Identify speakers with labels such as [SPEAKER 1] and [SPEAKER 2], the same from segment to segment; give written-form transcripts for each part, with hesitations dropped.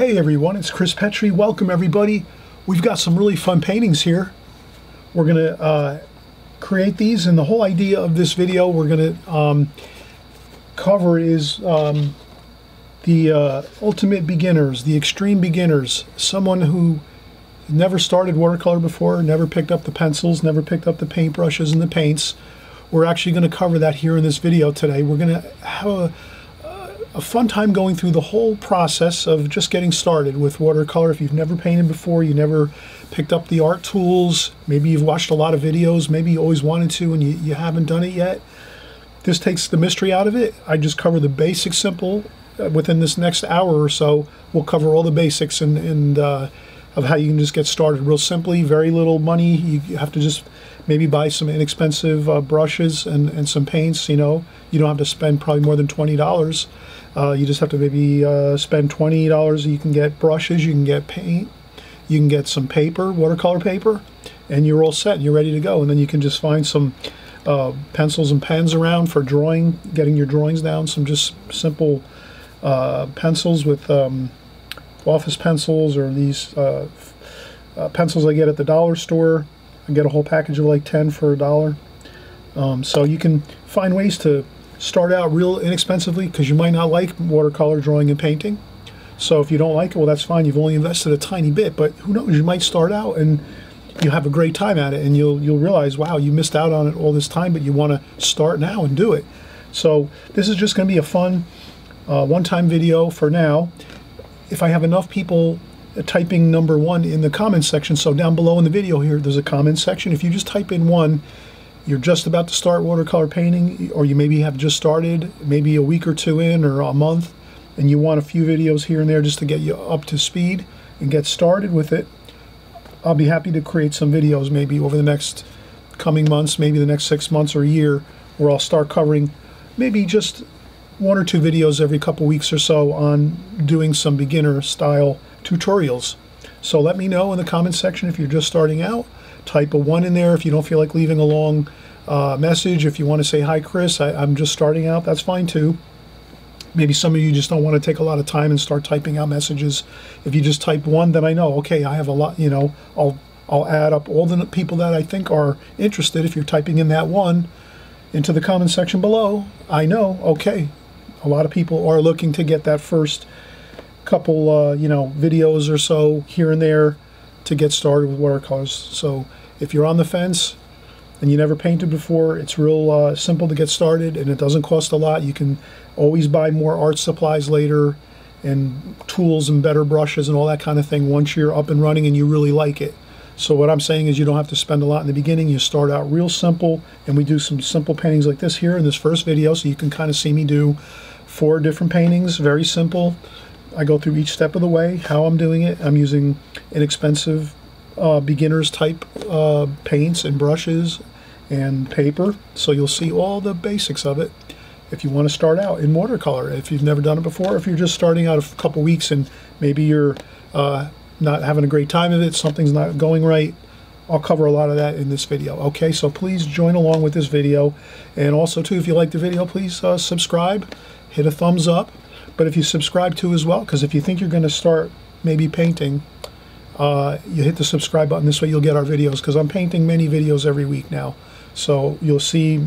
[SPEAKER 1] Hey everyone, it's Petri. Welcome everybody. We've got some really fun paintings here. We're going to create these, and the whole idea of this video we're going to cover is the ultimate beginners, the extreme beginners, someone who never started watercolor before, never picked up the pencils, never picked up the paintbrushes and the paints. We're actually going to cover that here in this video today. We're going to have a fun time going through the whole process of just getting started with watercolor. If you've never painted before, you never picked up the art tools, maybe you've watched a lot of videos, maybe you always wanted to and you haven't done it yet, this takes the mystery out of it. I just cover the basics simple. Within this next hour or so, we'll cover all the basics and of how you can just get started real simply. Very little money. You have to just maybe buy some inexpensive brushes and some paints. You know, you don't have to spend probably more than $20. You just have to maybe spend $20. You can get brushes, you can get paint, you can get some paper, watercolor paper, and you're all set. You're ready to go. And then you can just find some pencils and pens around for drawing, getting your drawings down. Some just simple pencils with office pencils, or these pencils I get at the dollar store. I get a whole package of like 10 for $1. So you can find ways to start out real inexpensively, because you might not like watercolor drawing and painting. So if you don't like it, well, that's fine. You've only invested a tiny bit, but who knows, you might start out and you have a great time at it, and you'll realize, wow, you missed out on it all this time, but you want to start now and do it. So this is just going to be a fun one-time video for now. If I have enough people typing number 1 in the comment section, so down below in the video here, there's a comment section. If you just type in 1, you're just about to start watercolor painting, or you maybe have just started, maybe a week or 2 in, or a month, and you want a few videos here and there just to get you up to speed and get started with it, I'll be happy to create some videos maybe over the next coming months, maybe the next 6 months or a year, where I'll start covering maybe just 1 or 2 videos every couple weeks or so on doing some beginner style tutorials. So let me know in the comment section if you're just starting out. Type a 1 in there if you don't feel like leaving a long message. If you want to say, hi Chris, I'm just starting out, that's fine too. Maybe some of you just don't want to take a lot of time and start typing out messages. If you just type 1, then I know, okay, I have a lot, you know, I'll add up all the people that I think are interested. If you're typing in that 1 into the comment section below, I know, okay, a lot of people are looking to get that first couple, you know, videos or so here and there to get started with watercolors. So if you're on the fence and you never painted before, it's real simple to get started, and it doesn't cost a lot. You can always buy more art supplies later, and tools and better brushes and all that kind of thing once you're up and running and you really like it. So what I'm saying is, you don't have to spend a lot in the beginning. You start out real simple, and we do some simple paintings like this here in this first video, so you can kind of see me do 4 different paintings, very simple. I go through each step of the way, how I'm doing it. I'm using inexpensive beginners type paints and brushes and paper, so you'll see all the basics of it if you want to start out in watercolor. If you've never done it before, if you're just starting out a couple weeks and maybe you're not having a great time of it, something's not going right, I'll cover a lot of that in this video. Okay, so please join along with this video, and also too, if you like the video, please subscribe, hit a thumbs up. But if you subscribe too as well, because if you think you're going to start maybe painting, you hit the subscribe button. This way you'll get our videos, because I'm painting many videos every week now. So you'll see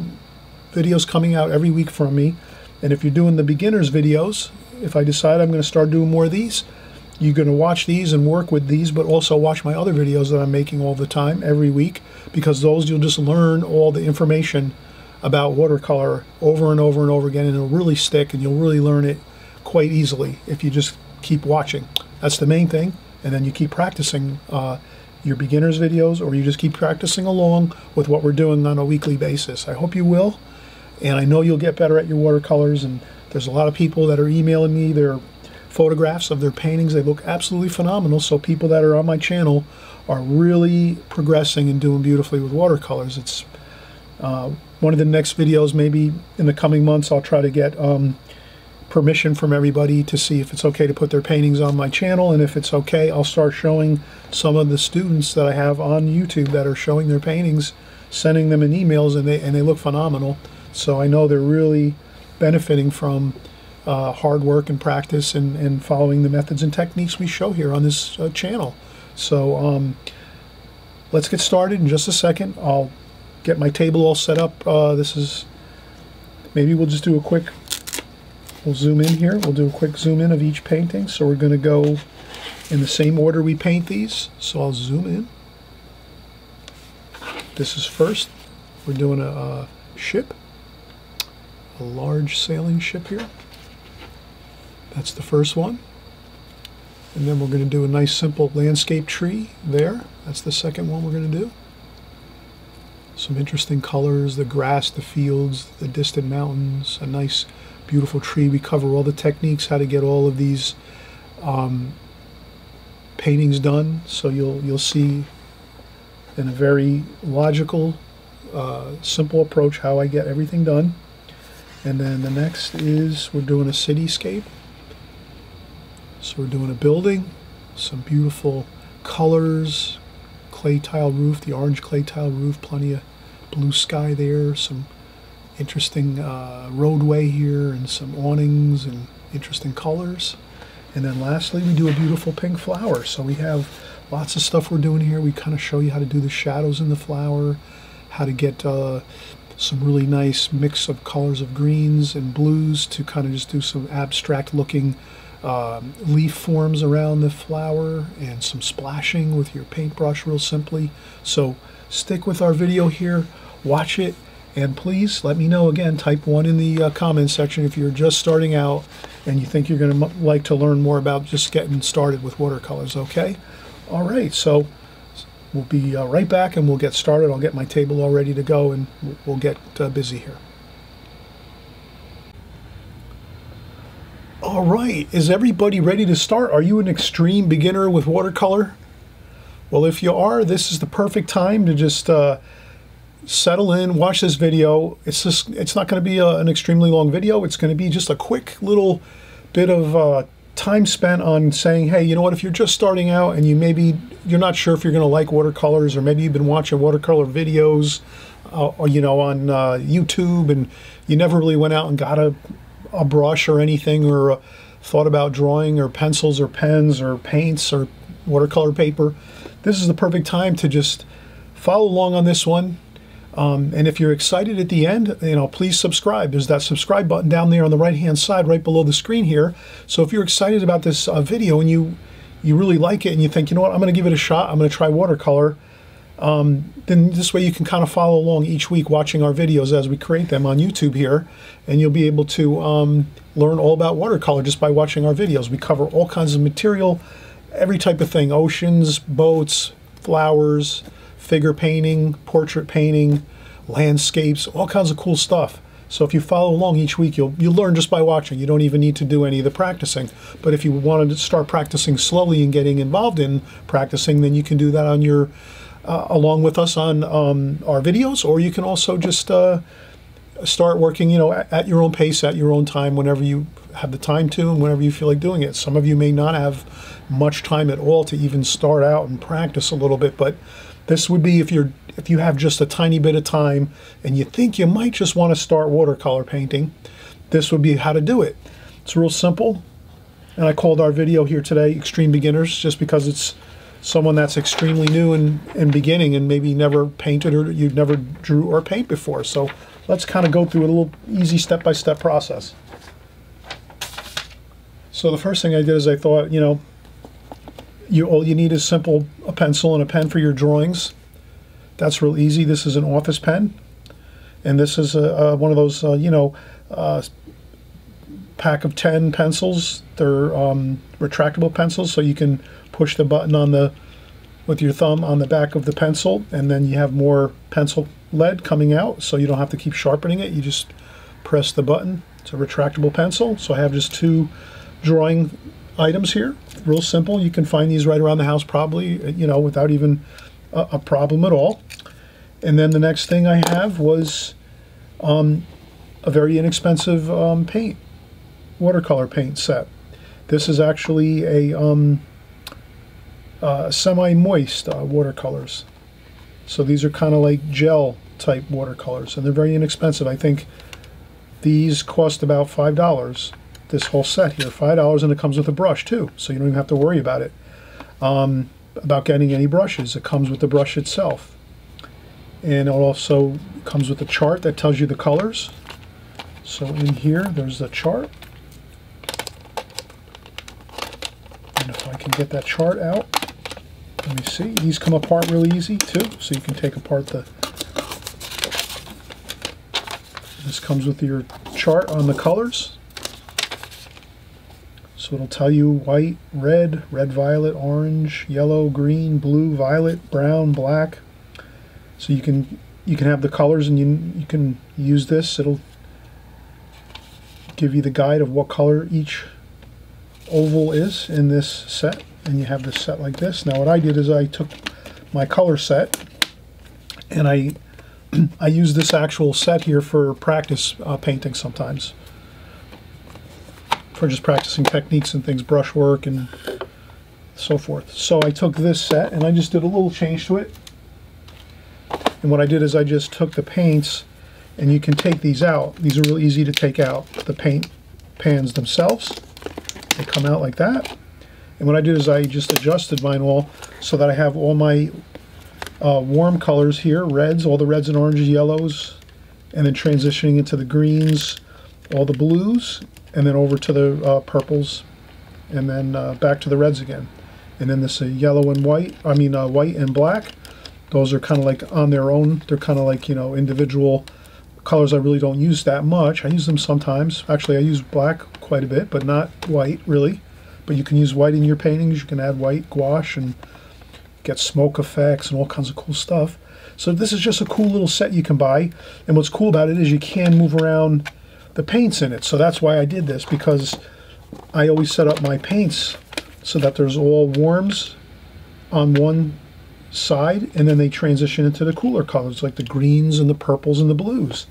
[SPEAKER 1] videos coming out every week from me. And if you're doing the beginners videos, if I decide I'm going to start doing more of these, you're going to watch these and work with these, but also watch my other videos that I'm making all the time, every week, because those you'll just learn all the information about watercolor over and over and over again, and it'll really stick, and you'll really learn it quite easily if you just keep watching. That's the main thing. And then you keep practicing your beginners videos, or you just keep practicing along with what we're doing on a weekly basis. I hope you will, and I know you'll get better at your watercolors. And there's a lot of people that are emailing me their photographs of their paintings. They look absolutely phenomenal. So people that are on my channel are really progressing and doing beautifully with watercolors. It's one of the next videos, maybe in the coming months, I'll try to get permission from everybody to see if it's okay to put their paintings on my channel, and if it's okay, I'll start showing some of the students that I have on YouTube that are showing their paintings, sending them in emails, and they look phenomenal. So I know they're really benefiting from hard work and practice and following the methods and techniques we show here on this channel. So let's get started in just a second. I'll get my table all set up. Maybe we'll just do a quick, we'll zoom in here. We'll do a quick zoom in of each painting. So we're going to go in the same order we paint these. So I'll zoom in. This is first. We're doing a ship, a large sailing ship here. That's the first one. And then we're going to do a nice simple landscape tree there. That's the second one we're going to do. Some interesting colors, the grass, the fields, the distant mountains, a nice beautiful tree. We cover all the techniques, how to get all of these paintings done. So you'll see in a very logical, simple approach how I get everything done. And then the next is we're doing a cityscape. So we're doing a building, some beautiful colors, clay tile roof, the orange clay tile roof, plenty of blue sky there, some interesting roadway here and some awnings and interesting colors. And then lastly, we do a beautiful pink flower. So we have lots of stuff we're doing here. We kind of show you how to do the shadows in the flower, how to get some really nice mix of colors of greens and blues to kind of just do some abstract looking leaf forms around the flower and some splashing with your paintbrush real simply. So stick with our video here, watch it, and please let me know. Again, type 1 in the comment section if you're just starting out and you think you're going to like to learn more about just getting started with watercolors, okay? All right, so we'll be right back and we'll get started. I'll get my table all ready to go and we'll get busy here. All right, is everybody ready to start? Are you an extreme beginner with watercolor? Well, if you are, this is the perfect time to just settle in, watch this video. It's not going to be an extremely long video. It's going to be just a quick little bit of time spent on saying, hey, you know what, if you're just starting out and you're not sure if you're going to like watercolors, or maybe you've been watching watercolor videos or on YouTube and you never really went out and got a brush or anything, or thought about drawing or pencils or pens or paints or watercolor paper, this is the perfect time to just follow along on this one. And if you're excited at the end, please subscribe. There's that subscribe button down there on the right hand side right below the screen here. So if you're excited about this video and you really like it and you think, you know what, I'm going to give it a shot, I'm going to try watercolor, then this way you can kind of follow along each week watching our videos as we create them on YouTube here, and you'll be able to learn all about watercolor just by watching our videos. We cover all kinds of material, every type of thing: oceans, boats, flowers, figure painting, portrait painting, landscapes, all kinds of cool stuff. So if you follow along each week, you'll learn just by watching. You don't even need to do any of the practicing. But if you wanted to start practicing slowly and getting involved in practicing, then you can do that on your along with us on our videos, or you can also just start working, at your own pace, at your own time, whenever you have the time to and whenever you feel like doing it. Some of you may not have much time at all to even start out and practice a little bit, but this would be if you have just a tiny bit of time and you think you might just want to start watercolor painting, this would be how to do it. It's real simple, and I called our video here today Extreme Beginners just because it's someone that's extremely new and beginning and maybe never painted or you never drew or paint before. So let's kind of go through a little easy step-by-step process. So the first thing I did is I thought, all you need is a pencil and a pen for your drawings. That's real easy. This is an office pen, and this is one of those pack of 10 pencils. They're retractable pencils, so you can push the button with your thumb on the back of the pencil, and then you have more pencil lead coming out, so you don't have to keep sharpening it. You just press the button. It's a retractable pencil. So I have just 2 drawing items here. Real simple. You can find these right around the house probably, without even a problem at all. And then the next thing I have was a very inexpensive watercolor paint set. This is actually a semi-moist watercolors. So these are kind of like gel type watercolors, and they're very inexpensive. I think these cost about $5. this whole set here, $5, and it comes with a brush too, so you don't even have to worry about it. About getting any brushes. It comes with the brush itself. And it also comes with a chart that tells you the colors. So in here, there's the chart. And if I can get that chart out, let me see. These come apart really easy too, so you can take apart the... This comes with your chart on the colors. So it'll tell you white, red, red, violet, orange, yellow, green, blue, violet, brown, black. So you can have the colors, and you can use this. It'll give you the guide of what color each oval is in this set, and you have this set like this. Now what I did is I took my color set and I use this actual set here for practice painting sometimes, for just practicing techniques and things, brushwork and so forth. So I took this set and I just did a little change to it. And what I did is I just took the paints, and you can take these out. These are really easy to take out. The paint pans themselves, they come out like that. And what I did is I just adjusted mine all so that I have all my warm colors here, reds, all the reds and oranges, yellows, and then transitioning into the greens, all the blues, and then over to the purples, and then back to the reds again. And then this yellow and white, white and black. Those are kind of like on their own. They're kind of like, individual colors I really don't use that much. I use them sometimes. Actually, I use black quite a bit, but not white really. But you can use white in your paintings. You can add white gouache and get smoke effects and all kinds of cool stuff. So this is just a cool little set you can buy. And what's cool about it is you can move around the paints in it. So that's why I did this, because I always set up my paints so that there's all warms on one side, and then they transition into the cooler colors like the greens and the purples and the blues.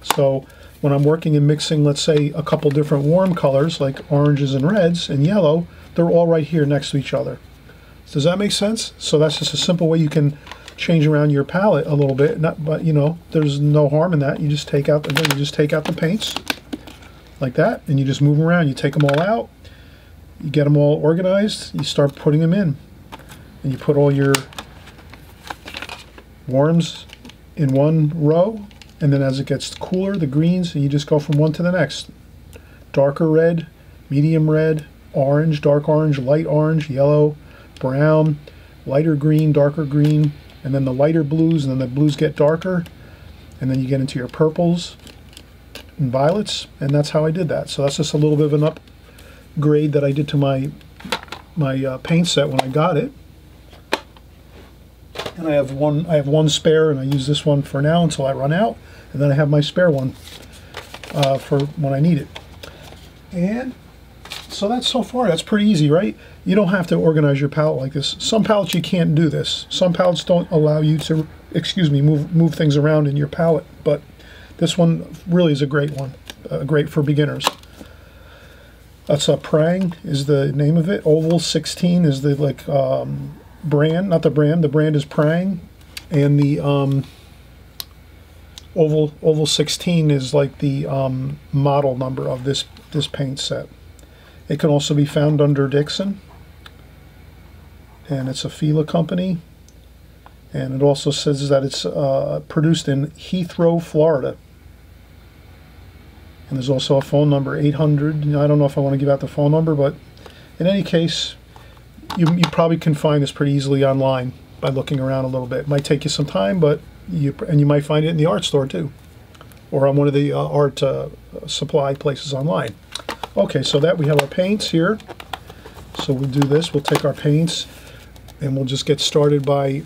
[SPEAKER 1] So when I'm working and mixing, let's say, a couple different warm colors like oranges and reds and yellow, they're all right here next to each other. Does that make sense? So that's just a simple way you can change around your palette a little bit. But there's no harm in that. You just take out the paints like that, and you just move them around. You take them all out, you get them all organized, you start putting them in, and you put all your warms in one row, and then as it gets cooler, the greens, and you just go from one to the next. Darker red, medium red, orange, dark orange, light orange, yellow, brown, lighter green, darker green, and then the lighter blues, and then the blues get darker, and then you get into your purples and violets, and that's how I did that. So that's just a little bit of an upgrade that I did to my paint set when I got it. And I have one spare, and I use this one for now until I run out, and then I have my spare one for when I need it. And so that's pretty easy, right? You don't have to organize your palette like this. Some palettes you can't do this. Some palettes don't allow you to, move things around in your palette, but this one really is a great one, great for beginners. That's Prang is the name of it. Oval 16 is the brand, not the brand. The brand is Prang, and the Oval 16 is like the model number of this paint set. It can also be found under Dixon, and it's a Fila company, and it also says that it's produced in Heathrow, Florida. And there's also a phone number, 800. I don't know if I want to give out the phone number, but in any case, you probably can find this pretty easily online by looking around a little bit. It might take you some time, but you might find it in the art store too, or on one of the art supply places online. Okay, so that we have our paints here. So we'll do this. We'll take our paints, and we'll just get started by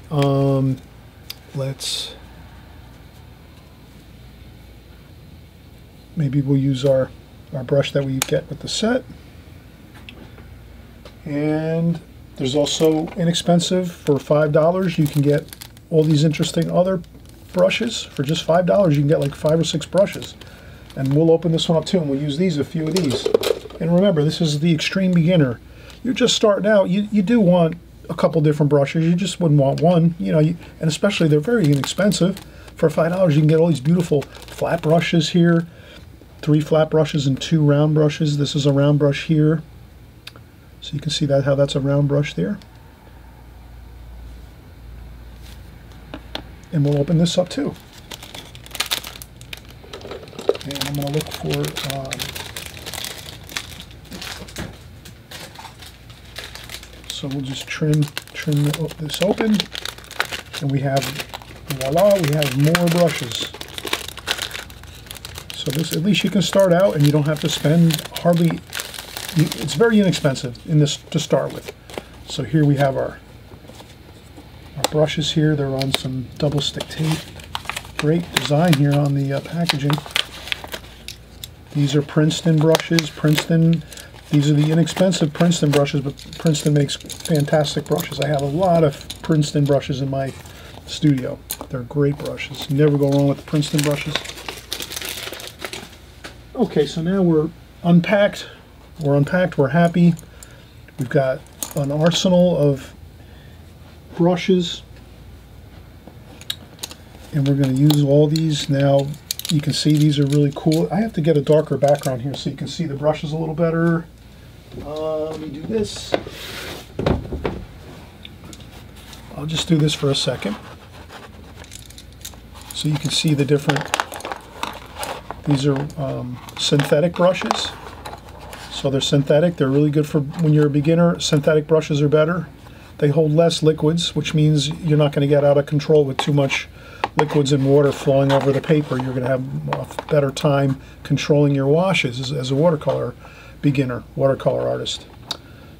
[SPEAKER 1] maybe we'll use our brush that we get with the set. And there's also inexpensive, for $5 you can get all these interesting other brushes. For just $5 you can get like 5 or 6 brushes. And we'll open this one up too, and we'll use a few of these. And remember, this is the extreme beginner. You're just starting out. You do want a couple different brushes. You just wouldn't want one, and especially they're very inexpensive. For $5 you can get all these beautiful flat brushes here, 3 flat brushes and 2 round brushes. This is a round brush here. So you can see that how that's a round brush there. And we'll open this up too. And I'm going to look for so we'll just trim this open, and we have, voila, we have more brushes. So this, at least you can start out and you don't have to spend hardly, it's very inexpensive in this to start with. So here we have our brushes here. They're on some double stick tape. Great design here on the packaging. These are Princeton brushes. These are the inexpensive Princeton brushes, but Princeton makes fantastic brushes. I have a lot of Princeton brushes in my studio. They're great brushes. You never go wrong with the Princeton brushes. Okay, so now we're unpacked. We're happy. We've got an arsenal of brushes, and we're going to use all these. Now you can see these are really cool. I have to get a darker background here so you can see the brushes a little better. Let me do this. I'll just do this for a second so you can see the different. These are synthetic brushes. So they're synthetic. They're really good for when you're a beginner. Synthetic brushes are better. They hold less liquids, which means you're not going to get out of control with too much liquids and water flowing over the paper. You're going to have a better time controlling your washes as a watercolor beginner, watercolor artist.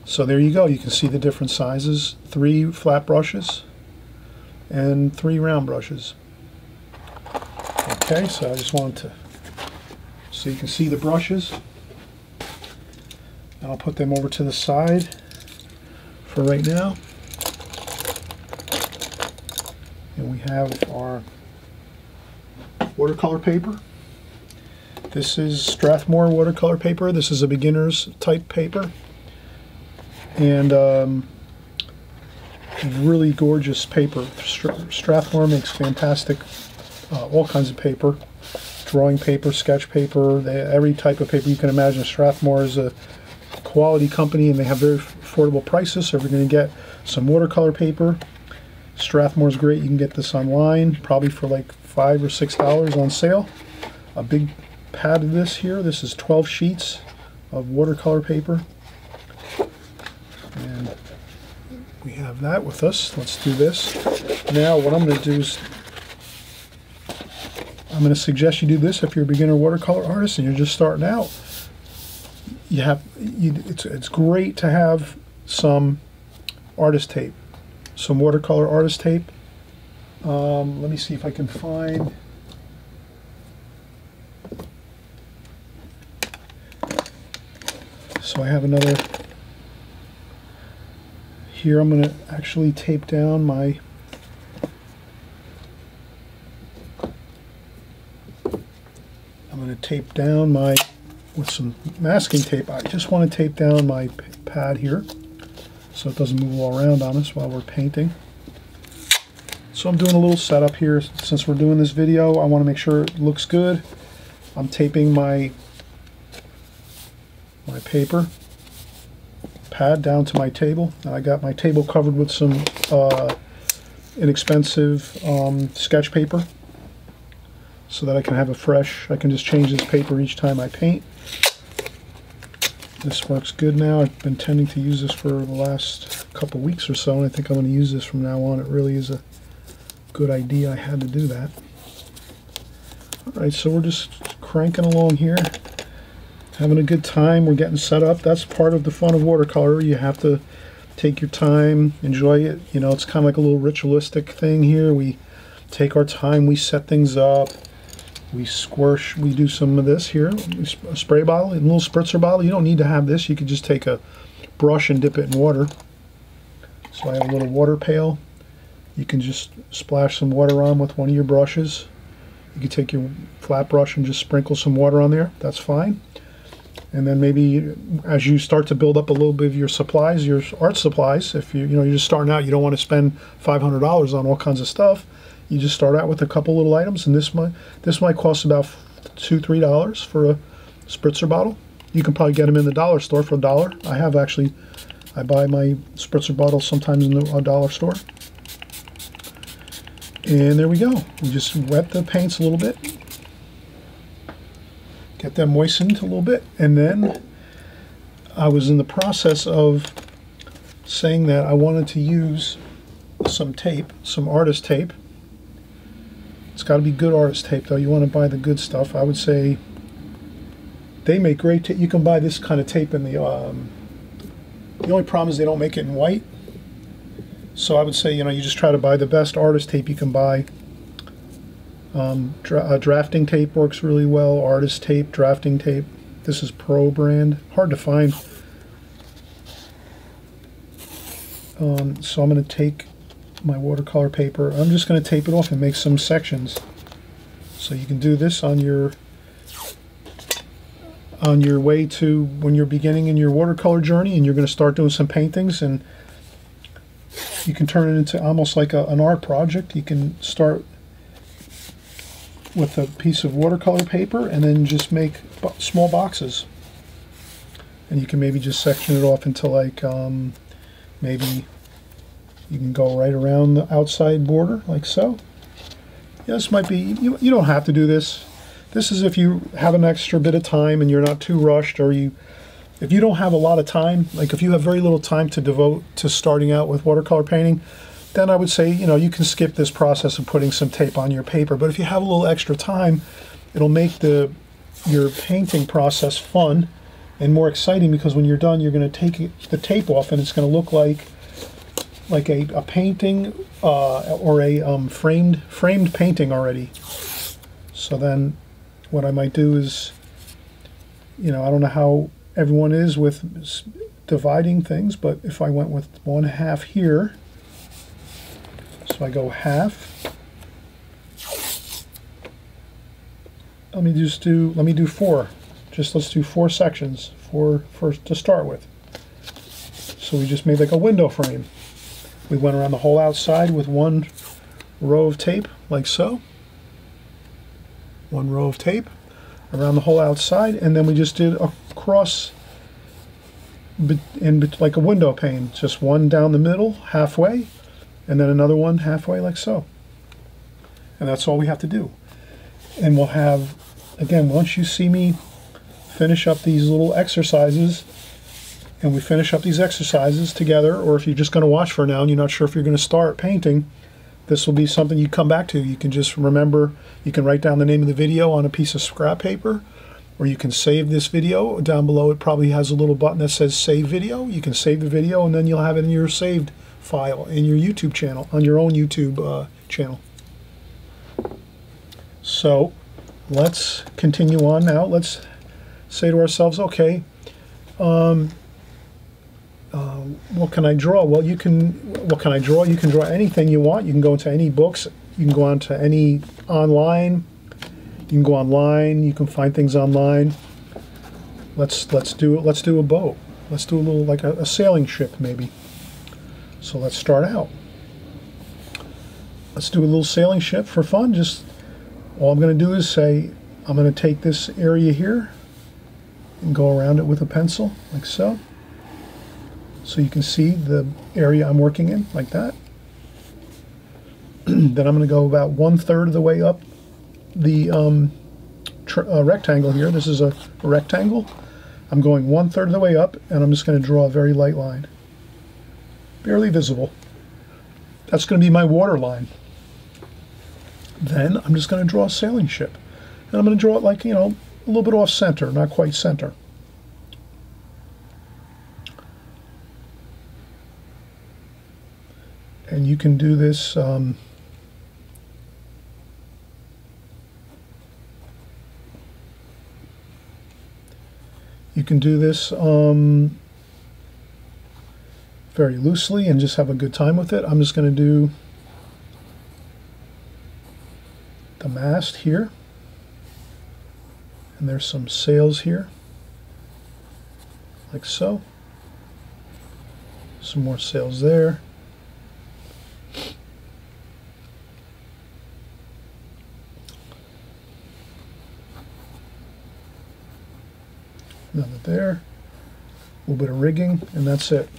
[SPEAKER 1] So there you go. You can see the different sizes. 3 flat brushes and 3 round brushes. Okay, so I just wanted to, so you can see the brushes. And I'll put them over to the side for right now. And we have our watercolor paper. This is Strathmore watercolor paper. This is a beginner's type paper. And really gorgeous paper. Strathmore makes fantastic, all kinds of paper. Drawing paper, sketch paper, every type of paper you can imagine. Strathmore is a quality company, and they have very affordable prices. So if you're going to get some watercolor paper, Strathmore's great. You can get this online, probably for like $5 or $6 on sale. A big pad of this here. This is 12 sheets of watercolor paper, and we have that with us. Let's do this. Now what I'm going to do is I'm going to suggest you do this if you're a beginner watercolor artist and you're just starting out. It's great to have some artist tape, some watercolor artist tape. Let me see if I can find. So I have another. Here I'm going to actually tape down my. I'm going to tape down my. With some masking tape. I just want to tape down my pad here so it doesn't move all around on us while we're painting. So I'm doing a little setup here. Since we're doing this video, I want to make sure it looks good. I'm taping my paper pad down to my table, and I got my table covered with some inexpensive sketch paper so that I can have a fresh, I can just change this paper each time I paint. This works good now. I've been tending to use this for the last couple weeks or so, and I think I'm going to use this from now on. It really is a good idea. I had to do that. Alright, so we're just cranking along here, having a good time. We're getting set up. That's part of the fun of watercolor. You have to take your time, enjoy it. You know, it's kind of like a little ritualistic thing here. We take our time, we set things up. We squish, we do some of this here, a spray bottle, a little spritzer bottle. You don't need to have this. You could just take a brush and dip it in water. So I have a little water pail. You can just splash some water on with one of your brushes. You can take your flat brush and just sprinkle some water on there. That's fine. And then maybe as you start to build up a little bit of your supplies, your art supplies, if you're just starting out, you don't want to spend $500 on all kinds of stuff. You just start out with a couple little items, and this might cost about $2-3 for spritzer bottle. You can probably get them in the dollar store for $1. I have actually, I buy my spritzer bottles sometimes in the dollar store. And there we go. We just wet the paints a little bit. Get them moistened a little bit. And then I was in the process of saying that I wanted to use some tape, some artist tape. It's got to be good artist tape though. You want to buy the good stuff. I would say they make great tape. You can buy this kind of tape in the only problem is they don't make it in white. So I would say, you know, you just try to buy the best artist tape you can buy. Drafting tape works really well. Artist tape, drafting tape. This is Pro brand. Hard to find. So I'm going to take my watercolor paper. I'm just going to tape it off and make some sections. So you can do this on your way to when you're beginning in your watercolor journey and you're going to start doing some paintings, and you can turn it into almost like an art project. You can start with a piece of watercolor paper and then just make small boxes. And you can maybe just section it off into like maybe you can go right around the outside border like so. Yeah, this might be, you don't have to do this. This is if you have an extra bit of time and you're not too rushed, or if you don't have a lot of time, like if you have very little time to devote to starting out with watercolor painting, then I would say, you know, you can skip this process of putting some tape on your paper. But if you have a little extra time, it'll make your painting process fun and more exciting, because when you're done, you're going to take the tape off and it's going to look like a painting or a framed painting already. So then what I might do is, you know, I don't know how everyone is with dividing things, but if I went with 1/2 here, so I go half. Let me do 4. Let's do 4 sections, 4 first to start with. So we just made like a window frame. We went around the whole outside with 1 row of tape, like so. 1 row of tape around the whole outside, and then we just did a cross like a window pane, just one down the middle, halfway, and then another one halfway, like so. And that's all we have to do. And we'll have, again, once you see me finish up these little exercises, and we finish up these exercises together, or if you're just going to watch for now and you're not sure if you're going to start painting, this will be something you come back to. You can just remember, you can write down the name of the video on a piece of scrap paper, or you can save this video. Down below it probably has a little button that says save video. You can save the video and then you'll have it in your saved file in your YouTube channel, on your own YouTube channel. So let's continue on now. Let's say to ourselves, okay, what can I draw? Well, what can I draw? You can draw anything you want. You can go into any books. You can go on to any online. You can go online. You can find things online. Let's do a boat. Let's do a little, like a sailing ship maybe. So let's start out. Let's do a little sailing ship for fun. Just all I'm going to do is say I'm going to take this area here and go around it with a pencil like so. So you can see the area I'm working in, like that. Then I'm going to go about 1/3 of the way up the rectangle here. This is a rectangle. I'm going 1/3 of the way up, and I'm just going to draw a very light line. Barely visible. That's going to be my water line. Then I'm just going to draw a sailing ship. And I'm going to draw it like, you know, a little bit off center, not quite center. And you can do this very loosely and just have a good time with it. I'm just going to do the mast here, and there's some sails here, like so. Some more sails there. Another there. A little bit of rigging, and that's it.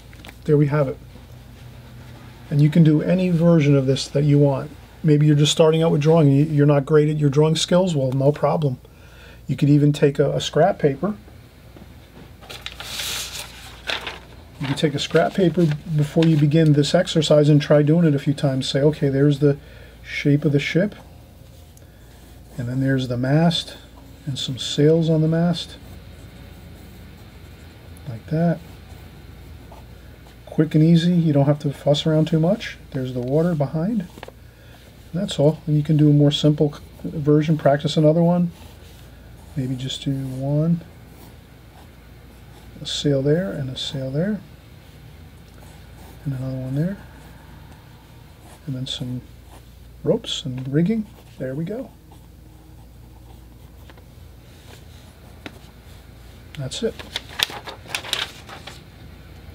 [SPEAKER 1] There we have it. And you can do any version of this that you want. Maybe you're just starting out with drawing. You're not great at your drawing skills. Well, no problem. You could even take a scrap paper. You can take a scrap paper before you begin this exercise and try doing it a few times. Say, okay, there's the shape of the ship. And then there's the mast and some sails on the mast. Like that. Quick and easy. You don't have to fuss around too much. There's the water behind. That's all. And you can do a more simple version. Practice another one. Maybe just do one. A sail there and a sail there. And another one there. And then some ropes and rigging. There we go. That's it.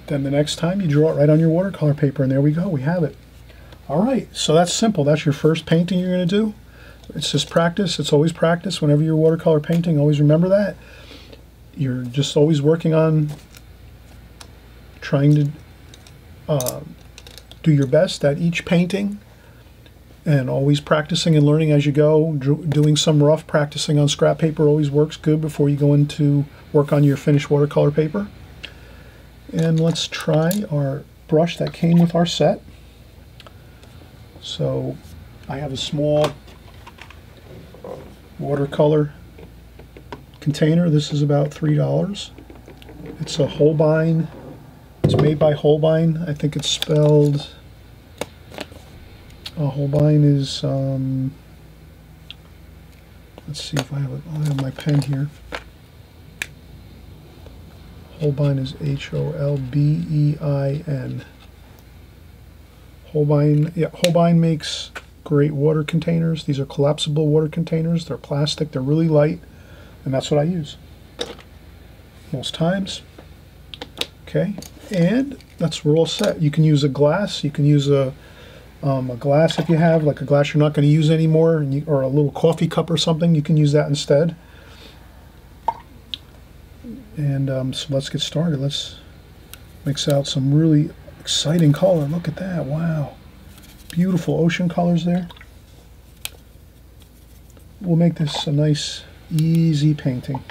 [SPEAKER 1] Then the next time you draw it right on your watercolor paper, and there we go, we have it. All right, so that's simple. That's your first painting you're going to do. It's just practice. It's always practice. Whenever you're watercolor painting, always remember that. You're just always working on trying to do your best at each painting, and always practicing and learning as you go. Doing some rough practicing on scrap paper always works good before you go into work on your finished watercolor paper. And let's try our brush that came with our set. So I have a small watercolor container. This is about $3. It's a Holbein. It's made by Holbein. I think it's spelled... Holbein is... let's see if I have it. I have my pen here. Holbein is H-O-L-B-E-I-N. Holbein, yeah, Holbein makes great water containers. These are collapsible water containers. They're plastic, they're really light, and that's what I use most times. Okay, and we're all set. You can use a glass. You can use a glass if you have, like a glass you're not going to use anymore, or a little coffee cup or something. You can use that instead. And so let's get started. Let's mix out some really exciting color. Look at that. Wow. Beautiful ocean colors there. We'll make this a nice, easy painting.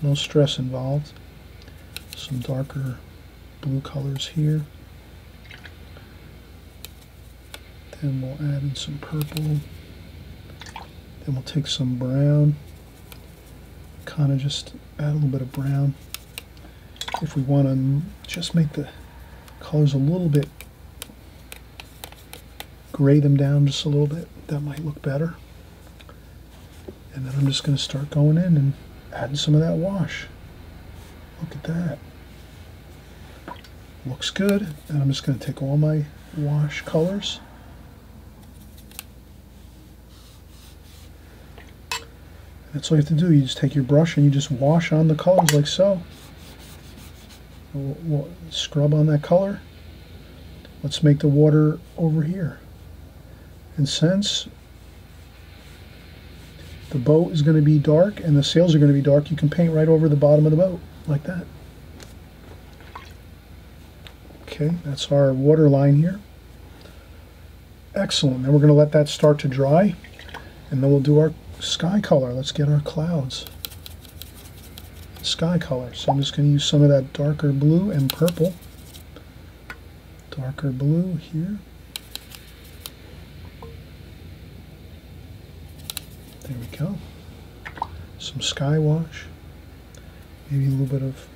[SPEAKER 1] No stress involved. Some darker blue colors here. Then we'll add in some purple. Then we'll take some brown. Kind of just add a little bit of brown. If we want to just make the colors a little bit, grade them down just a little bit, that might look better. And then I'm just going to start going in and adding some of that wash. Look at that. Looks good. And I'm just going to take all my wash colors. That's all you have to do. You just take your brush and you just wash on the colors like so. We'll scrub on that color. Let's make the water over here. And since the boat is going to be dark and the sails are going to be dark, you can paint right over the bottom of the boat like that. Okay, that's our water line here. Excellent. Then we're going to let that start to dry, and then we'll do our sky color. Let's get our clouds. Sky color. So I'm just going to use some of that darker blue and purple. Darker blue here. There we go. Some sky wash. Maybe a little bit of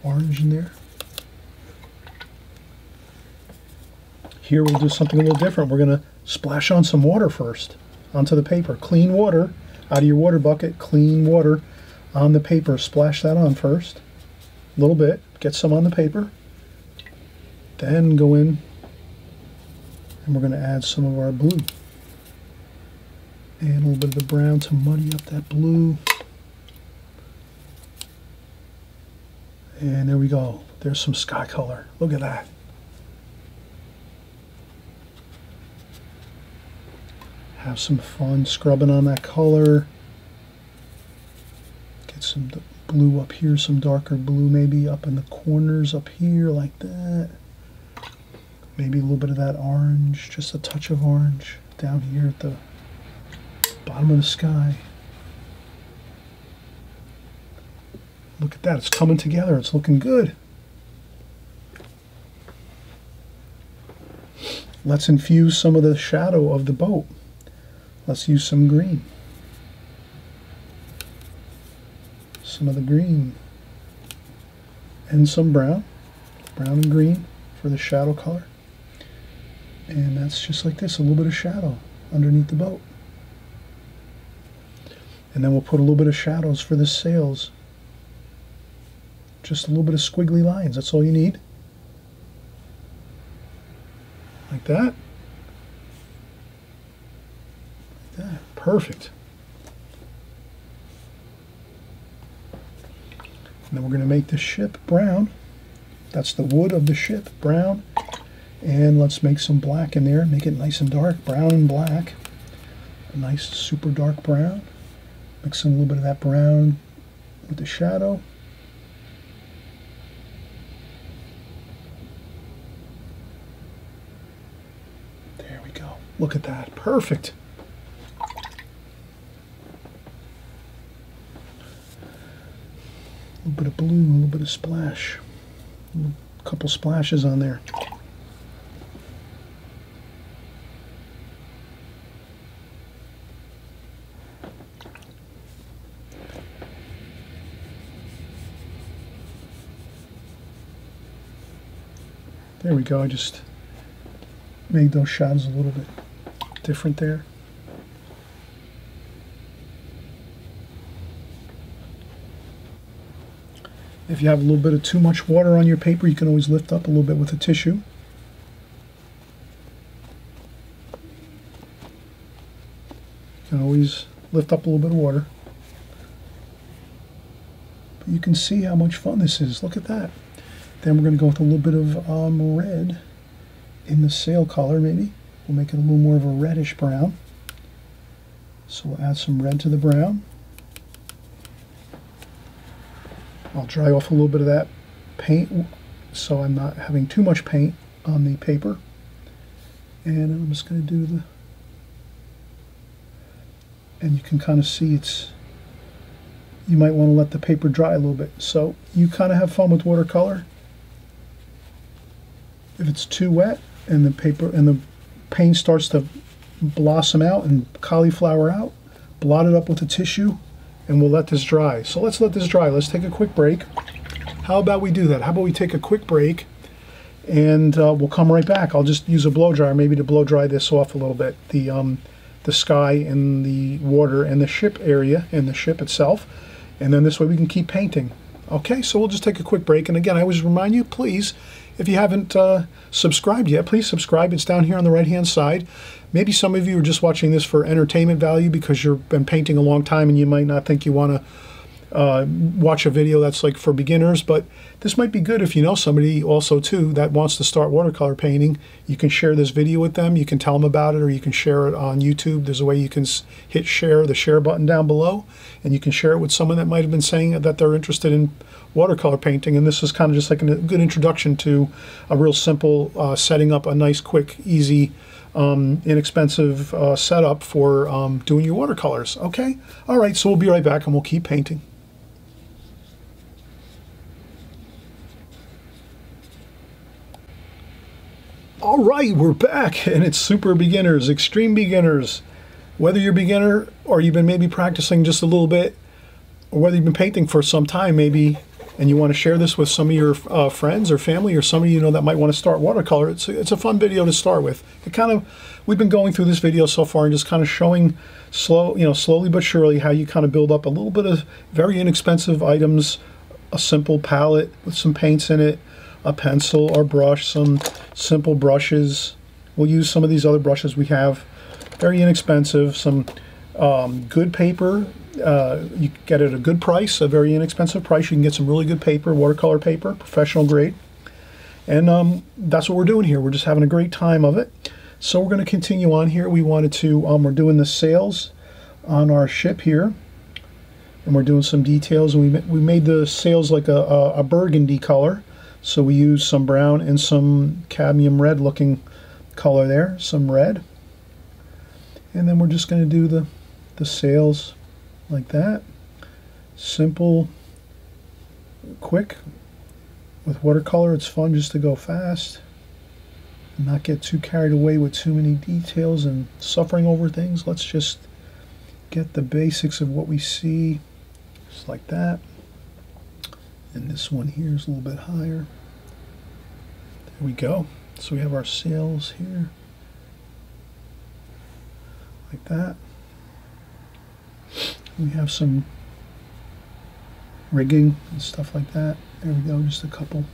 [SPEAKER 1] orange in there. Here we'll do something a little different. We're going to splash on some water first onto the paper. Clean water out of your water bucket. Clean water on the paper. Splash that on first. A little bit. Get some on the paper. Then go in and we're going to add some of our blue. And a little bit of the brown to muddy up that blue. And there we go. There's some sky color. Look at that. Have some fun scrubbing on that color. Get some blue up here, some darker blue maybe up in the corners up here like that. Maybe a little bit of that orange, just a touch of orange down here at the bottom of the sky. Look at that, it's coming together, it's looking good. Let's infuse some of the shadow of the boat. Let's use some green. Some of the green. And some brown. Brown and green for the shadow color. And that's just like this, a little bit of shadow underneath the boat. And then we'll put a little bit of shadows for the sails. Just a little bit of squiggly lines, that's all you need. Like that. Like that. Perfect. And then we're going to make the ship brown. That's the wood of the ship, brown. And let's make some black in there. Make it nice and dark, brown and black. A nice super dark brown. Mix in a little bit of that brown with the shadow. There we go. Look at that. Perfect. A little bit of blue, a little bit of splash. A couple splashes on there. There we go. I just made those shadows a little bit different there. If you have a little bit of too much water on your paper, you can always lift up a little bit with a tissue. You can always lift up a little bit of water. But you can see how much fun this is. Look at that. Then we're going to go with a little bit of red in the sail color, maybe. We'll make it a little more of a reddish brown. So we'll add some red to the brown. I'll dry off a little bit of that paint so I'm not having too much paint on the paper. And I'm just going to do the... And you can kind of see it's... You might want to let the paper dry a little bit. So you kind of have fun with watercolor. If it's too wet and the paper and the paint starts to blossom out and cauliflower out, blot it up with a tissue and we'll let this dry. So let's let this dry. Let's take a quick break. How about we do that? How about we take a quick break and we'll come right back. I'll just use a blow dryer maybe to blow dry this off a little bit. The sky and the water and the ship area and the ship itself. And then this way we can keep painting. Okay, so we'll just take a quick break. And again, I always remind you, please, if you haven't subscribed yet, please subscribe. It's down here on the right-hand side. Maybe some of you are just watching this for entertainment value because you've been painting a long time and you might not think you want to watch a video that's like for beginners, but this might be good if you know somebody also too that wants to start watercolor painting. You can share this video with them, you can tell them about it, or you can share it on YouTube. There's a way you can hit share, the share button down below, and you can share it with someone that might have been saying that they're interested in watercolor painting. And this is kind of just like a good introduction to a real simple setting up a nice, quick, easy, inexpensive setup for doing your watercolors. Okay? All right, so we'll be right back and we'll keep painting. All right, we're back, and it's super beginners, extreme beginners. Whether you're a beginner or you've been maybe practicing just a little bit, or whether you've been painting for some time maybe, and you want to share this with some of your friends or family or somebody you know that might want to start watercolor, it's a fun video to start with. We've been going through this video so far and just kind of showing slowly but surely how you kind of build up a little bit of very inexpensive items, a simple palette with some paints in it, a pencil or brush, some simple brushes. We'll use some of these other brushes we have. Very inexpensive, some good paper. You get it at a good price, a very inexpensive price. You can get some really good paper, watercolor paper, professional grade. And that's what we're doing here. We're just having a great time of it. So we're going to continue on here. We wanted to, we're doing the sails on our ship here. and we're doing some details, and we made the sails like a burgundy color. So we used some brown and some cadmium red looking color there, some red. And then we're just going to do the sails like that. Simple, quick. With watercolor, it's fun just to go fast and not get too carried away with too many details and suffering over things. Let's just get the basics of what we see, just like that. And this one here is a little bit higher. There we go. So we have our sails here, like that. We have some rigging and stuff like that. There we go, just a couple.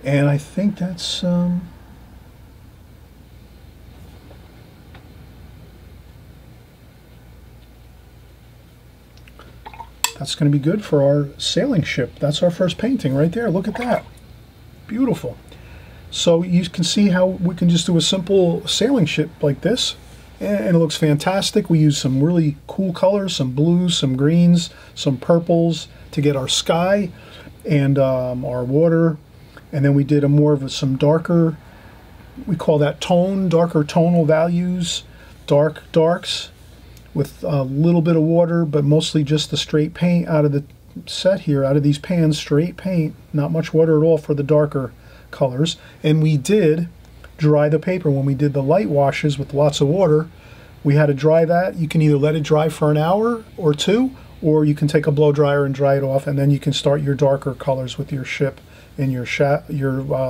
[SPEAKER 1] And I think that's going to be good for our sailing ship. That's our first painting right there. Look at that. Beautiful. So you can see how we can just do a simple sailing ship like this, and it looks fantastic. We use some really cool colors, some blues, some greens, some purples to get our sky and our water. And then we did some darker, we call that darker tonal values, darks, with a little bit of water, but mostly just the straight paint out of the set here, out of these pans, straight paint, not much water at all for the darker colors. And we did dry the paper when we did the light washes with lots of water. We had to dry that. You can either let it dry for an hour or two, or you can take a blow dryer and dry it off, and then you can start your darker colors with your ship and your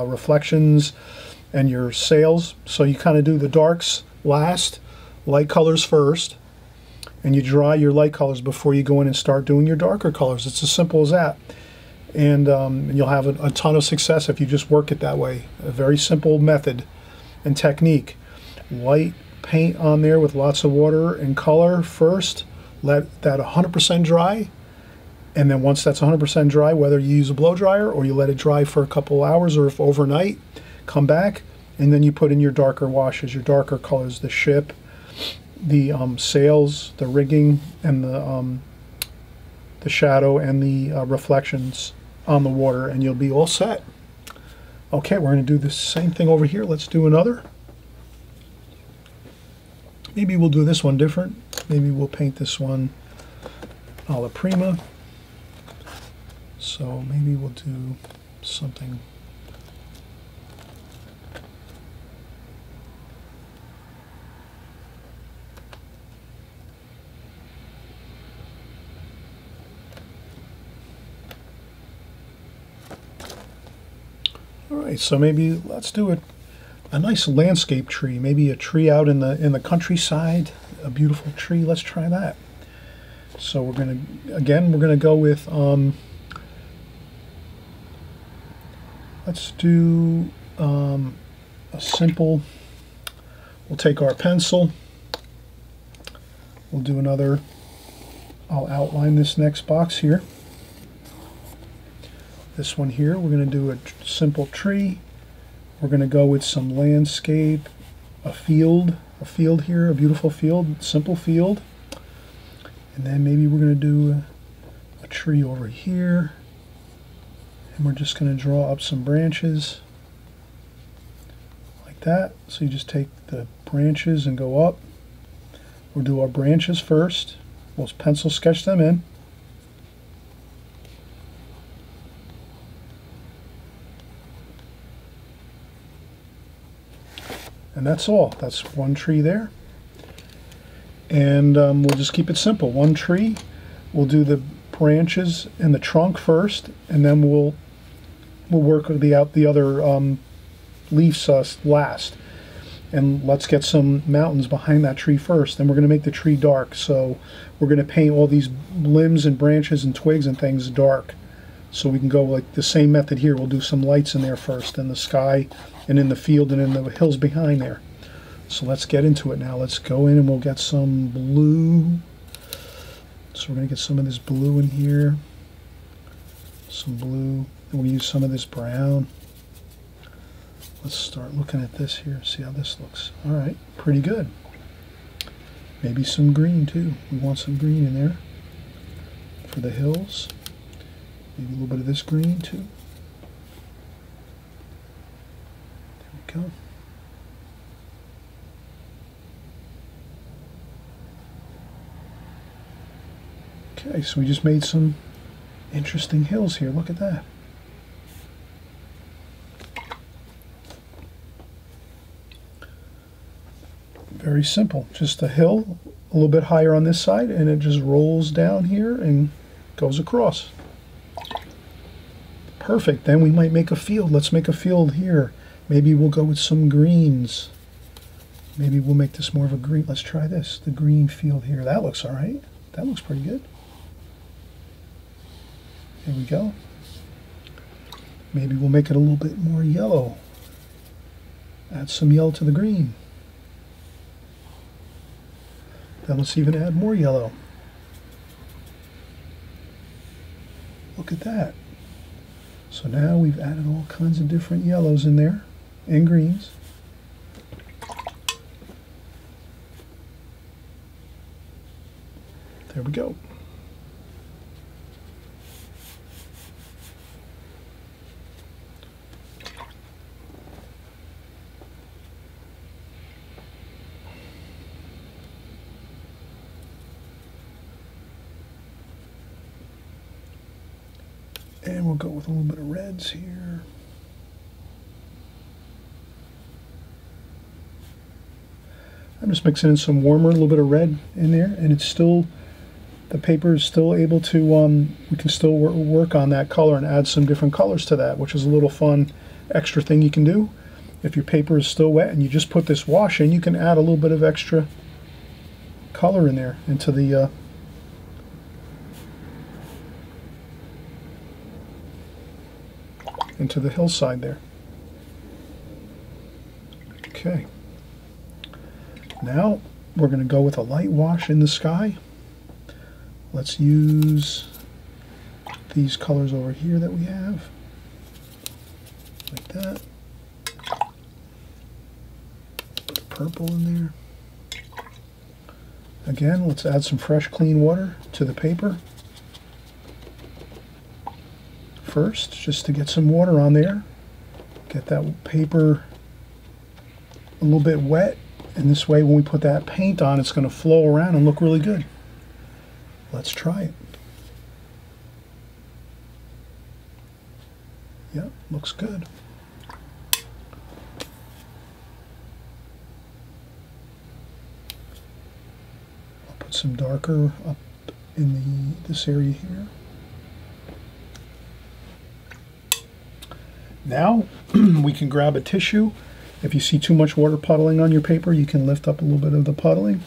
[SPEAKER 1] reflections and your sails. So you kind of do the darks last, light colors first, and you dry your light colors before you go in and start doing your darker colors. It's as simple as that. And you'll have a ton of success if you just work it that way. A very simple method and technique. Light paint on there with lots of water and color first. Let that 100% dry. And then once that's 100% dry, whether you use a blow dryer or you let it dry for a couple hours or if overnight, come back, and then you put in your darker washes, your darker colors, the ship, the sails, the rigging, and the shadow and the reflections on the water, and you'll be all set. Okay, we're going to do the same thing over here. Let's do another. Maybe we'll do this one different. Maybe we'll paint this one alla prima. So maybe we'll do something. All right, so maybe let's do a nice landscape tree, maybe a tree out in the countryside, a beautiful tree. Let's try that. So we're gonna go with let's do a simple. We'll take our pencil. We'll do another. I'll outline this next box here. This one here, we're going to do a simple tree. We're going to go with some landscape, a field here, a beautiful field, simple field. And then maybe we're going to do a tree over here. And we're just going to draw up some branches like that. So you just take the branches and go up. We'll do our branches first. We'll pencil sketch them in. And that's all. That's one tree there. And we'll just keep it simple. One tree. We'll do the branches and the trunk first, and then we'll work the other leaves last. And let's get some mountains behind that tree first. Then we're going to make the tree dark. So we're going to paint all these limbs and branches and twigs and things dark. So we can go like the same method here. We'll do some lights in there first, in the sky and in the field and in the hills behind there. So let's get into it now. Let's go in and we'll get some blue. So we're going to get some of this blue in here. Some blue. And we'll use some of this brown. Let's start looking at this here. See how this looks. All right, pretty good. Maybe some green too. We want some green in there for the hills. Maybe a little bit of this green too. There we go. Okay, so we just made some interesting hills here. Look at that. Very simple. Just a hill, a little bit higher on this side, and it just rolls down here and goes across. Perfect. Then we might make a field. Let's make a field here. Maybe we'll go with some greens. Maybe we'll make this more of a green. Let's try this. The green field here. That looks all right. That looks pretty good. There we go. Maybe we'll make it a little bit more yellow. Add some yellow to the green. Then let's even add more yellow. Look at that. So now we've added all kinds of different yellows in there and greens. There we go. And we'll go with a little bit of reds here. I'm just mixing in some warmer, a little bit of red in there, and it's still, the paper is still able to, we can still work on that color and add some different colors to that, which is a little fun extra thing you can do. If your paper is still wet and you just put this wash in, you can add a little bit of extra color in there into the hillside there. Okay. Now we're going to go with a light wash in the sky. Let's use these colors over here that we have. Like that. Put a purple in there. Again, let's add some fresh clean water to the paper. First, just to get some water on there, get that paper a little bit wet, and this way when we put that paint on, it's going to flow around and look really good. Let's try it. Yep, looks good. I'll put some darker up in this area here. Now we can grab a tissue. If you see too much water puddling on your paper, you can lift up a little bit of the puddling.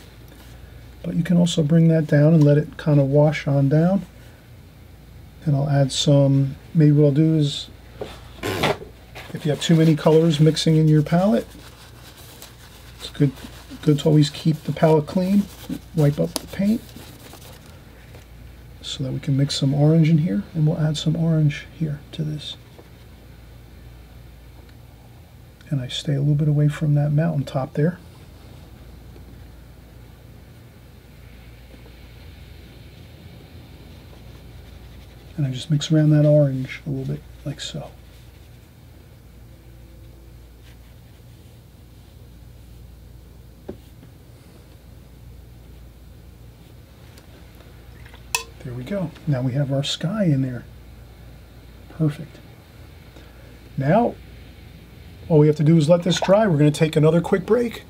[SPEAKER 1] But you can also bring that down and let it kind of wash on down. And I'll add some, maybe what I'll do is, if you have too many colors mixing in your palette, it's good to always keep the palette clean. Wipe up the paint so that we can mix some orange in here, and we'll add some orange here to this. And I stay a little bit away from that mountaintop there. And I just mix around that orange a little bit, like so. There we go. Now we have our sky in there. Perfect. Now, all we have to do is let this dry. We're going to take another quick break.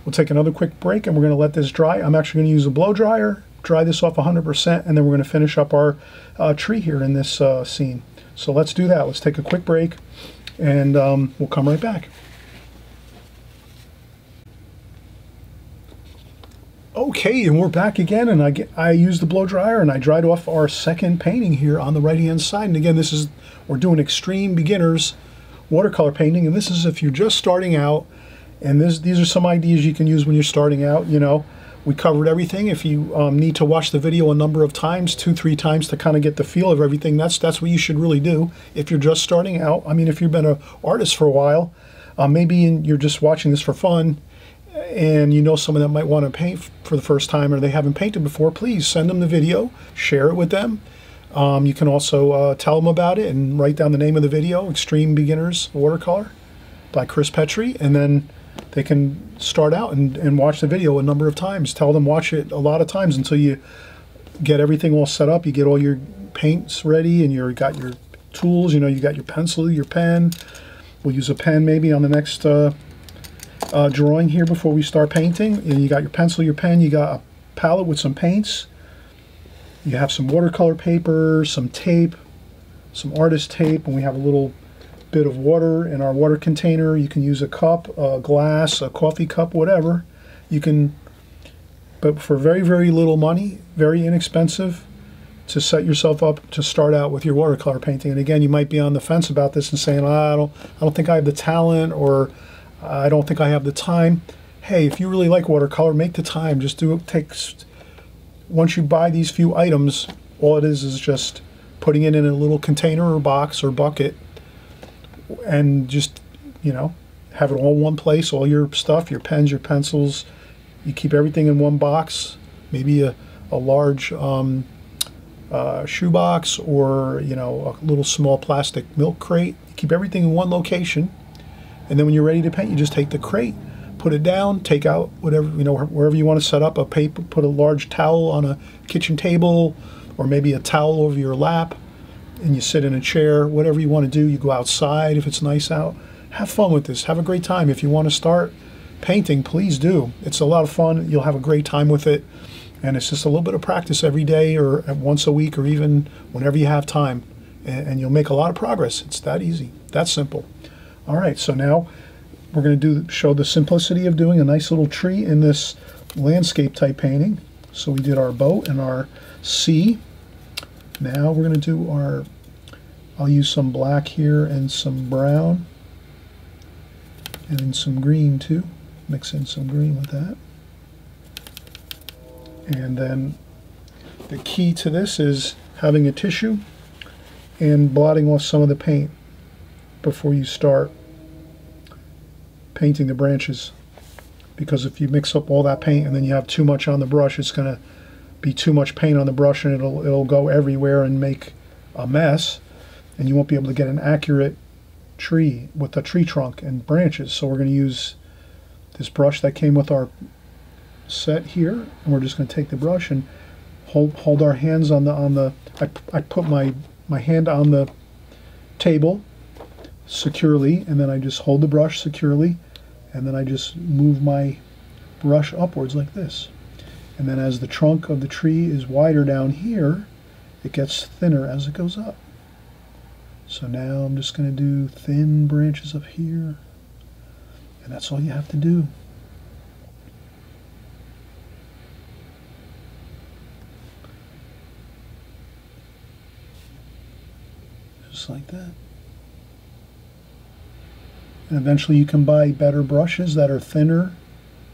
[SPEAKER 1] We'll take another quick break and we're going to let this dry. I'm actually going to use a blow dryer, dry this off 100%, and then we're going to finish up our tree here in this scene. So let's do that. Let's take a quick break and we'll come right back. Okay, and we're back again, and I used the blow dryer and I dried off our second painting here on the right hand side. And again, we're doing extreme beginners watercolor painting, and this is if you're just starting out, and these are some ideas you can use when you're starting out. You know, we covered everything. If you need to watch the video a number of times, 2-3 times, to kind of get the feel of everything, that's what you should really do if you're just starting out. I mean, if you've been an artist for a while, maybe you're just watching this for fun, and you know someone that might want to paint for the first time or they haven't painted before, please send them the video, share it with them. You can also tell them about it and write down the name of the video, Extreme Beginners Watercolor by Chris Petri, and then they can start out and watch the video a number of times. Tell them watch it a lot of times until you get everything all set up. You get all your paints ready and you got your tools, you know, you got your pencil, your pen. We'll use a pen maybe on the next drawing here before we start painting. And you got your pencil, your pen, you got a palette with some paints. You have some watercolor paper, some tape, some artist tape, and we have a little bit of water in our water container. You can use a cup, a glass, a coffee cup, whatever. You can, but for very, very little money, very inexpensive, to set yourself up to start out with your watercolor painting. And again, you might be on the fence about this and saying, I don't think I have the talent, or I don't think I have the time. Hey, if you really like watercolor, make the time. Just do it. Once you buy these few items, all it is just putting it in a little container or box or bucket, and just, you know, have it all in one place, all your stuff, your pens, your pencils. You keep everything in one box, maybe a large shoebox, or, you know, a little small plastic milk crate. You keep everything in one location, and then when you're ready to paint, you just take the crate, put it down, take out whatever, you know, wherever you want to set up a paper, put a large towel on a kitchen table, or maybe a towel over your lap, and you sit in a chair, whatever you want to do. You go outside if it's nice out. Have fun with this. Have a great time. If you want to start painting, please do. It's a lot of fun. You'll have a great time with it. And it's just a little bit of practice every day, or once a week, or even whenever you have time. And you'll make a lot of progress. It's that easy, that simple. All right, so now we're going to show the simplicity of doing a nice little tree in this landscape type painting. So we did our boat and our sea. Now we're going to do I'll use some black here and some brown, and then some green too. Mix in some green with that. And then the key to this is having a tissue and blotting off some of the paint before you start painting the branches. Because if you mix up all that paint and then you have too much on the brush, it's going to be too much paint on the brush, and it'll go everywhere and make a mess, and you won't be able to get an accurate tree with the tree trunk and branches. So we're going to use this brush that came with our set here, and we're just going to take the brush and hold our hands on the I put my hand on the table securely, and then I just hold the brush securely, and then I just move my brush upwards like this. And then as the trunk of the tree is wider down here, it gets thinner as it goes up. So now I'm just going to do thin branches up here, and that's all you have to do. Just like that. And eventually you can buy better brushes that are thinner,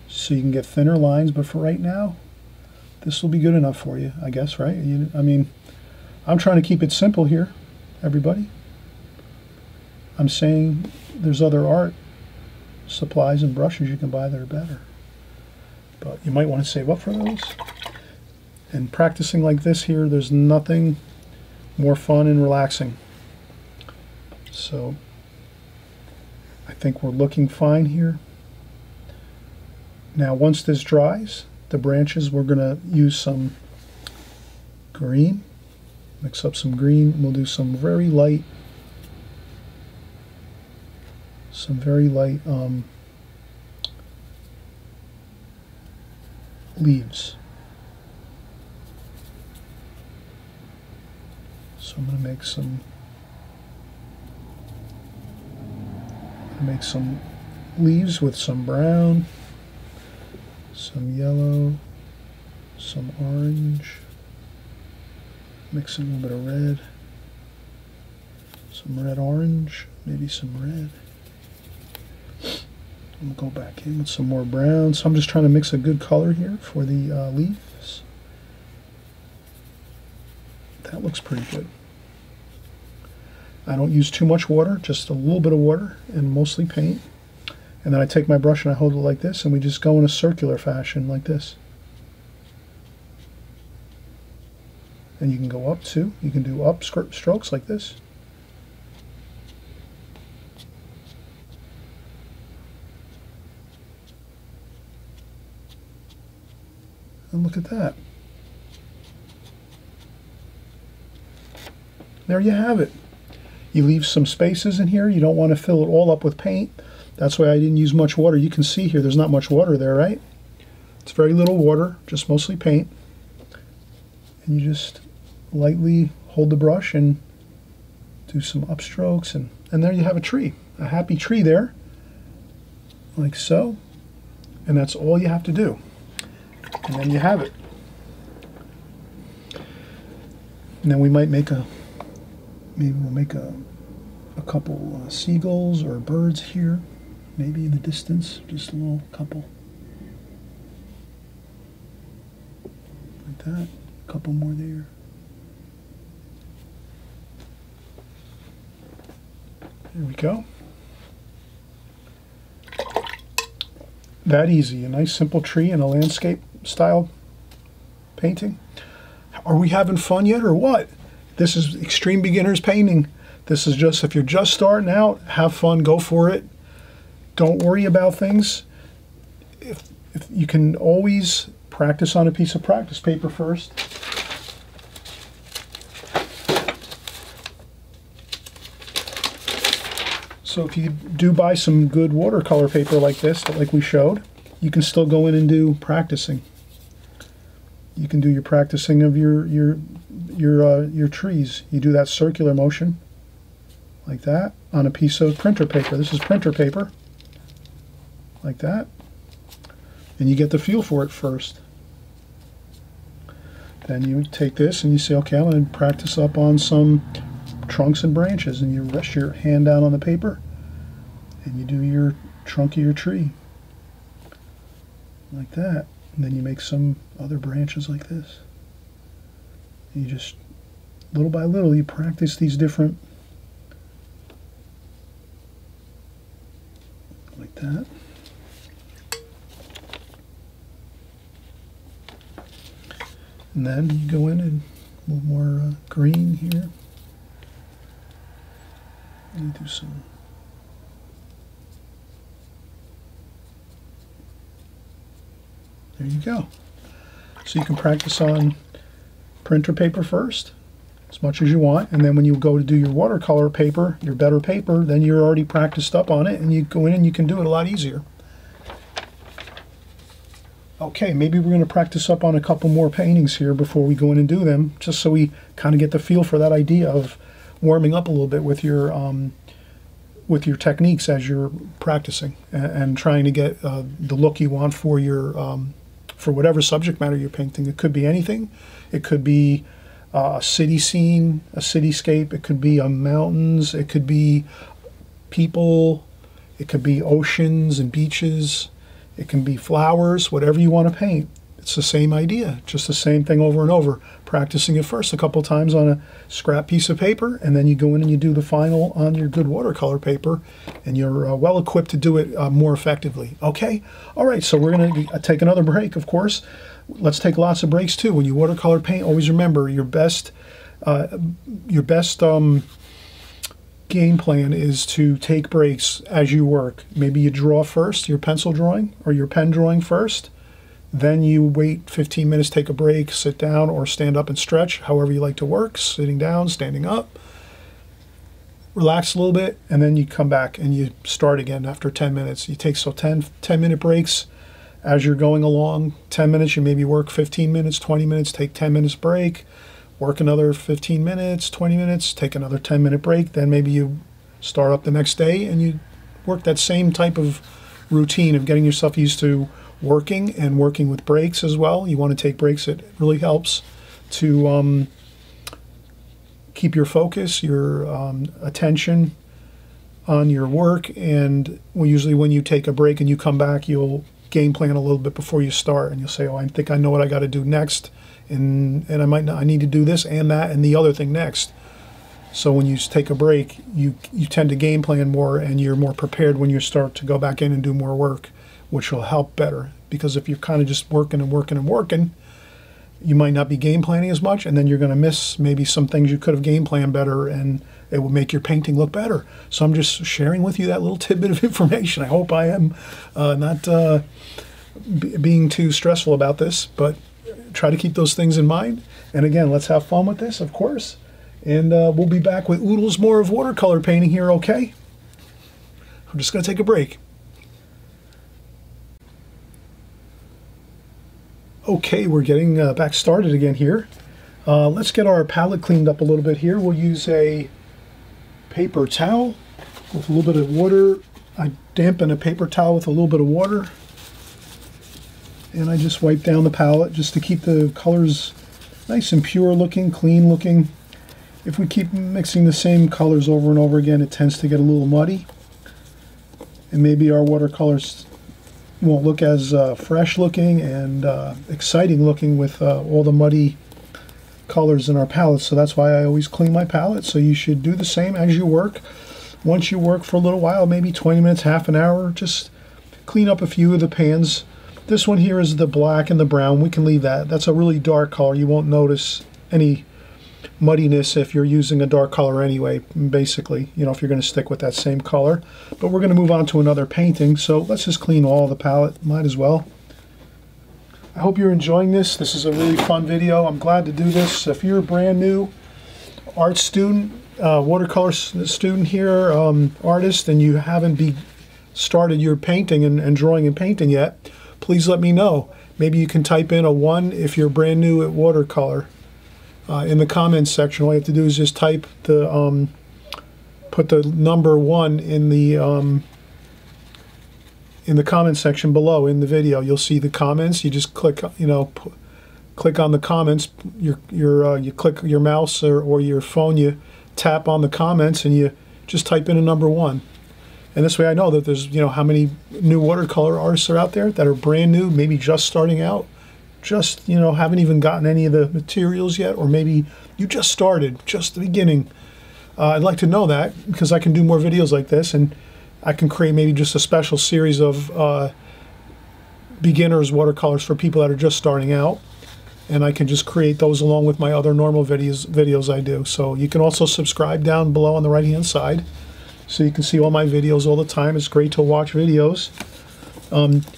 [SPEAKER 1] so you can get thinner lines, but for right now, this will be good enough for you, I guess, right? I mean, I'm trying to keep it simple here, everybody. I'm saying there's other art supplies and brushes you can buy that are better, but you might want to save up for those. And practicing like this here, there's nothing more fun and relaxing. So I think we're looking fine here. Now once this dries, the branches, we're going to use some green, mix up some green, and we'll do some very light leaves. So I'm going to make some leaves with some brown, some yellow, some orange, mix in a little bit of red, some red orange, maybe some red. We'll go back in with some more brown. So I'm just trying to mix a good color here for the leaves. That looks pretty good. I don't use too much water, just a little bit of water and mostly paint. And then I take my brush and I hold it like this, and we just go in a circular fashion like this. And you can go up too. You can do up strokes like this. And look at that. There you have it. You leave some spaces in here. You don't want to fill it all up with paint. That's why I didn't use much water. You can see here there's not much water there, right? It's very little water, just mostly paint. And you just lightly hold the brush and do some upstrokes, and there you have a tree. A happy tree there, like so. And that's all you have to do. And then you have it. And then we might make maybe we'll make a couple seagulls or birds here. Maybe in the distance, just a little couple. Like that. A couple more there. There we go. That easy. A nice simple tree in a landscape style painting. Are we having fun yet or what? This is extreme beginners painting. This is just, if you're just starting out, have fun, go for it. Don't worry about things. If you can always practice on a piece of practice paper first. So if you do buy some good watercolor paper like this, like we showed, you can still go in and do practicing. You can do your practicing of your trees. You do that circular motion like that on a piece of printer paper. This is printer paper, like that, and you get the feel for it first. Then you take this and you say, okay, I'm going to practice up on some trunks and branches, and you rest your hand down on the paper and you do your trunk of your tree like that, and then you make some other branches like this. And you just little by little you practice these different, like that. And then you go in and a little more green here. You do some. There you go. So you can practice on printer paper first, as much as you want, and then when you go to do your watercolor paper, your better paper, then you're already practiced up on it, and you go in and you can do it a lot easier. Okay, maybe we're going to practice up on a couple more paintings here before we go in and do them, just so we kind of get the feel for that idea of warming up a little bit with your techniques as you're practicing and trying to get the look you want for your for whatever subject matter you're painting. It could be anything. It could be a city scene, a cityscape. It could be mountains. It could be people. It could be oceans and beaches. It can be flowers, whatever you want to paint. It's the same idea, just the same thing over and over. Practicing it first a couple times on a scrap piece of paper, and then you go in and you do the final on your good watercolor paper, and you're well equipped to do it more effectively. Okay? All right, so we're going to take another break, of course. Let's take lots of breaks too. When you watercolor paint, always remember your best game plan is to take breaks as you work. Maybe you draw first, your pencil drawing or your pen drawing first. Then you wait 15 minutes, take a break, sit down or stand up and stretch, however you like to work, sitting down, standing up. Relax a little bit, and then you come back and you start again after 10 minutes. You take 10-minute breaks as you're going along. 10 minutes, you maybe work 15 minutes, 20 minutes, take 10 minutes break, work another 15 minutes, 20 minutes, take another 10-minute break. Then maybe you start up the next day and you work that same type of routine of getting yourself used to working and working with breaks as well. You want to take breaks. It really helps to keep your focus, your attention on your work. And usually when you take a break and you come back, you'll game plan a little bit before you start, and you'll say, oh, I think I know what I got to do next, and I need to do this and that and the other thing next. So when you take a break, you tend to game plan more, and you're more prepared when you start to go back in and do more work, which will help better. Because if you're kind of just working and working and working, you might not be game planning as much, and then you're going to miss maybe some things you could have game planned better, and it will make your painting look better. So I'm just sharing with you that little tidbit of information. I hope I am not being too stressful about this, but try to keep those things in mind. And again, let's have fun with this, of course. And we'll be back with oodles more of watercolor painting here, okay? I'm just going to take a break. Okay, we're getting back started again here. Let's get our palette cleaned up a little bit here. We'll use a paper towel with a little bit of water. I dampen a paper towel with a little bit of water. And I just wipe down the palette just to keep the colors nice and pure looking, clean looking. If we keep mixing the same colors over and over again, it tends to get a little muddy. And maybe our watercolors won't look as fresh looking and exciting looking with all the muddy colors in our palette. So that's why I always clean my palette. So you should do the same as you work. Once you work for a little while, maybe 20 minutes, half an hour, just clean up a few of the pans. This one here is the black and the brown. We can leave that. That's a really dark color. You won't notice any muddiness if you're using a dark color anyway, basically, you know, if you're going to stick with that same color. But we're going to move on to another painting, so let's just clean all the palette. Might as well. I hope you're enjoying this. This is a really fun video. I'm glad to do this. If you're a brand new art student, watercolor student here, artist, and you haven't started your painting and drawing and painting yet, please let me know. Maybe you can type in a 1 if you're brand new at watercolor. In the comments section, all you have to do is just type the put the number 1 in the comment section below in the video. You'll see the comments. You just click, you know, click on the comments. You click your mouse or your phone. You tap on the comments and you just type in a number 1. And this way, I know that there's, you know, how many new watercolor artists are out there that are brand new, maybe just starting out. Just, you know, haven't even gotten any of the materials yet, or maybe you just started, just the beginning. I'd like to know that, because I can do more videos like this, and I can create maybe just a special series of beginners watercolors for people that are just starting out, and I can just create those along with my other normal videos I do. So you can also subscribe down below on the right hand side, so you can see all my videos all the time. It's great to watch videos,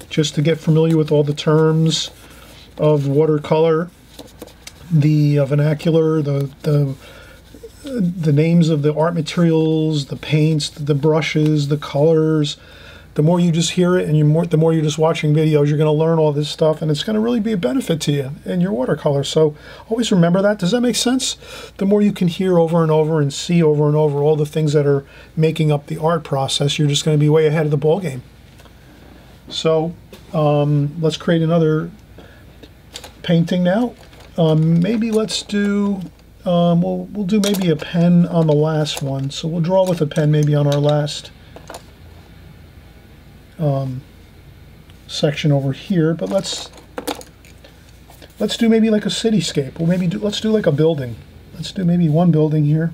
[SPEAKER 1] just to get familiar with all the terms of watercolor, the vernacular, the names of the art materials, the paints, the brushes, the colors. The more you just hear it, and the more you're just watching videos, you're going to learn all this stuff, and it's going to really be a benefit to you in your watercolor. So always remember that. Does that make sense? The more you can hear over and over and see over and over all the things that are making up the art process, you're just going to be way ahead of the ball game. So let's create another painting now. Maybe let's do we'll do maybe a pen on the last one. So we'll draw with a pen maybe on our last section over here. But let's do maybe like a cityscape. Or maybe let's do like a building. Let's do maybe one building here.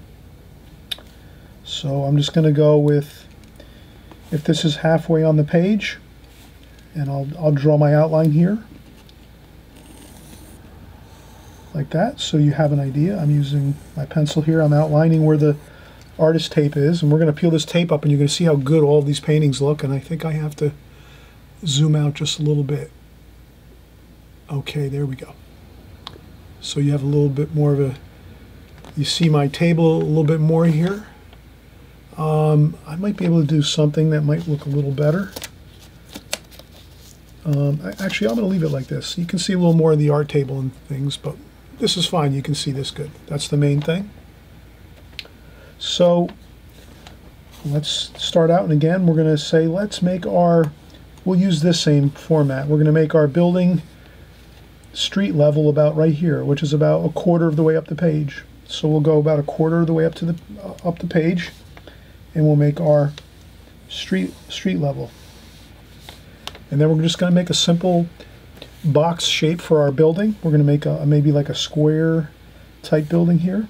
[SPEAKER 1] So I'm just going to go with, if this is halfway on the page, and I'll draw my outline here. Like that, so you have an idea. I'm using my pencil here. I'm outlining where the artist tape is, and we're going to peel this tape up, and you're going to see how good all of these paintings look. And I think I have to zoom out just a little bit. Okay, there we go. So you have a little bit more of a, you see my table a little bit more here. I might be able to do something that might look a little better. Actually, I'm going to leave it like this. You can see a little more of the art table and things, but this is fine. You can see this good. That's the main thing. So let's start out, and again, we're going to say, let's make our, we'll use this same format. We're going to make our building street level about right here, which is about a quarter of the way up the page. So we'll go about a quarter of the way up to the up the page, and we'll make our street level. And then we're just going to make a simple box shape for our building. We're going to make maybe like a square type building here.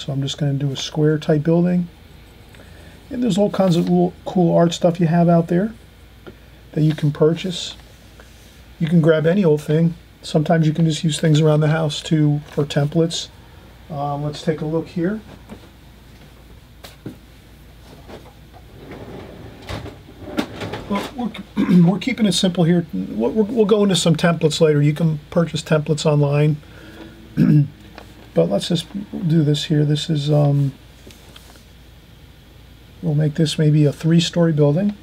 [SPEAKER 1] So I'm just going to do a square type building. And there's all kinds of cool art stuff you have out there that you can purchase. You can grab any old thing. Sometimes you can just use things around the house for templates. Let's take a look here. Well, we're keeping it simple here. We'll go into some templates later. You can purchase templates online. But let's just do this here. This is, we'll make this maybe a 3-story building.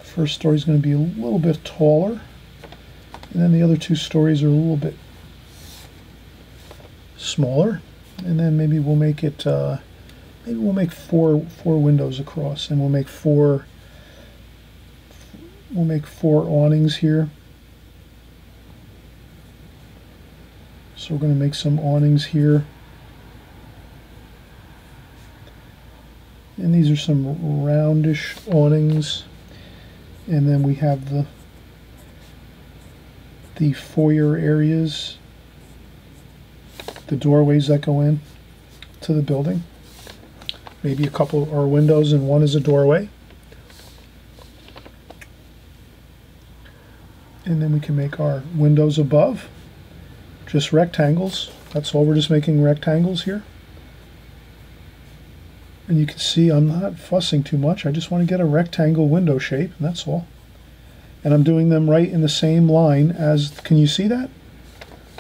[SPEAKER 1] First story is going to be a little bit taller. And then the other 2 stories are a little bit smaller. And then maybe we'll make it, maybe we'll make four windows across, and we'll make four awnings here. So we're going to make some awnings here. And these are some roundish awnings. And then we have the foyer areas, the doorways that go in to the building. Maybe a couple are windows and one is a doorway. And then we can make our windows above, just rectangles. That's all, we're just making rectangles here. And you can see I'm not fussing too much. I just want to get a rectangle window shape, and that's all. And I'm doing them right in the same line as, can you see that?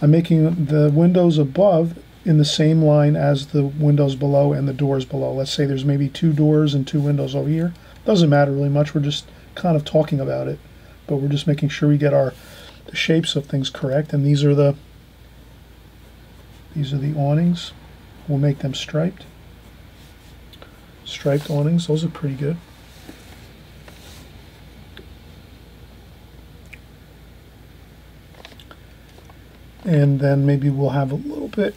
[SPEAKER 1] I'm making the windows above in the same line as the windows below and the doors below. Let's say there's maybe 2 doors and 2 windows over here. Doesn't matter really much, we're just kind of talking about it. But we're just making sure we get the shapes of things correct. And these are the awnings. We'll make them striped. Striped awnings, those are pretty good. And then maybe we'll have a little bit,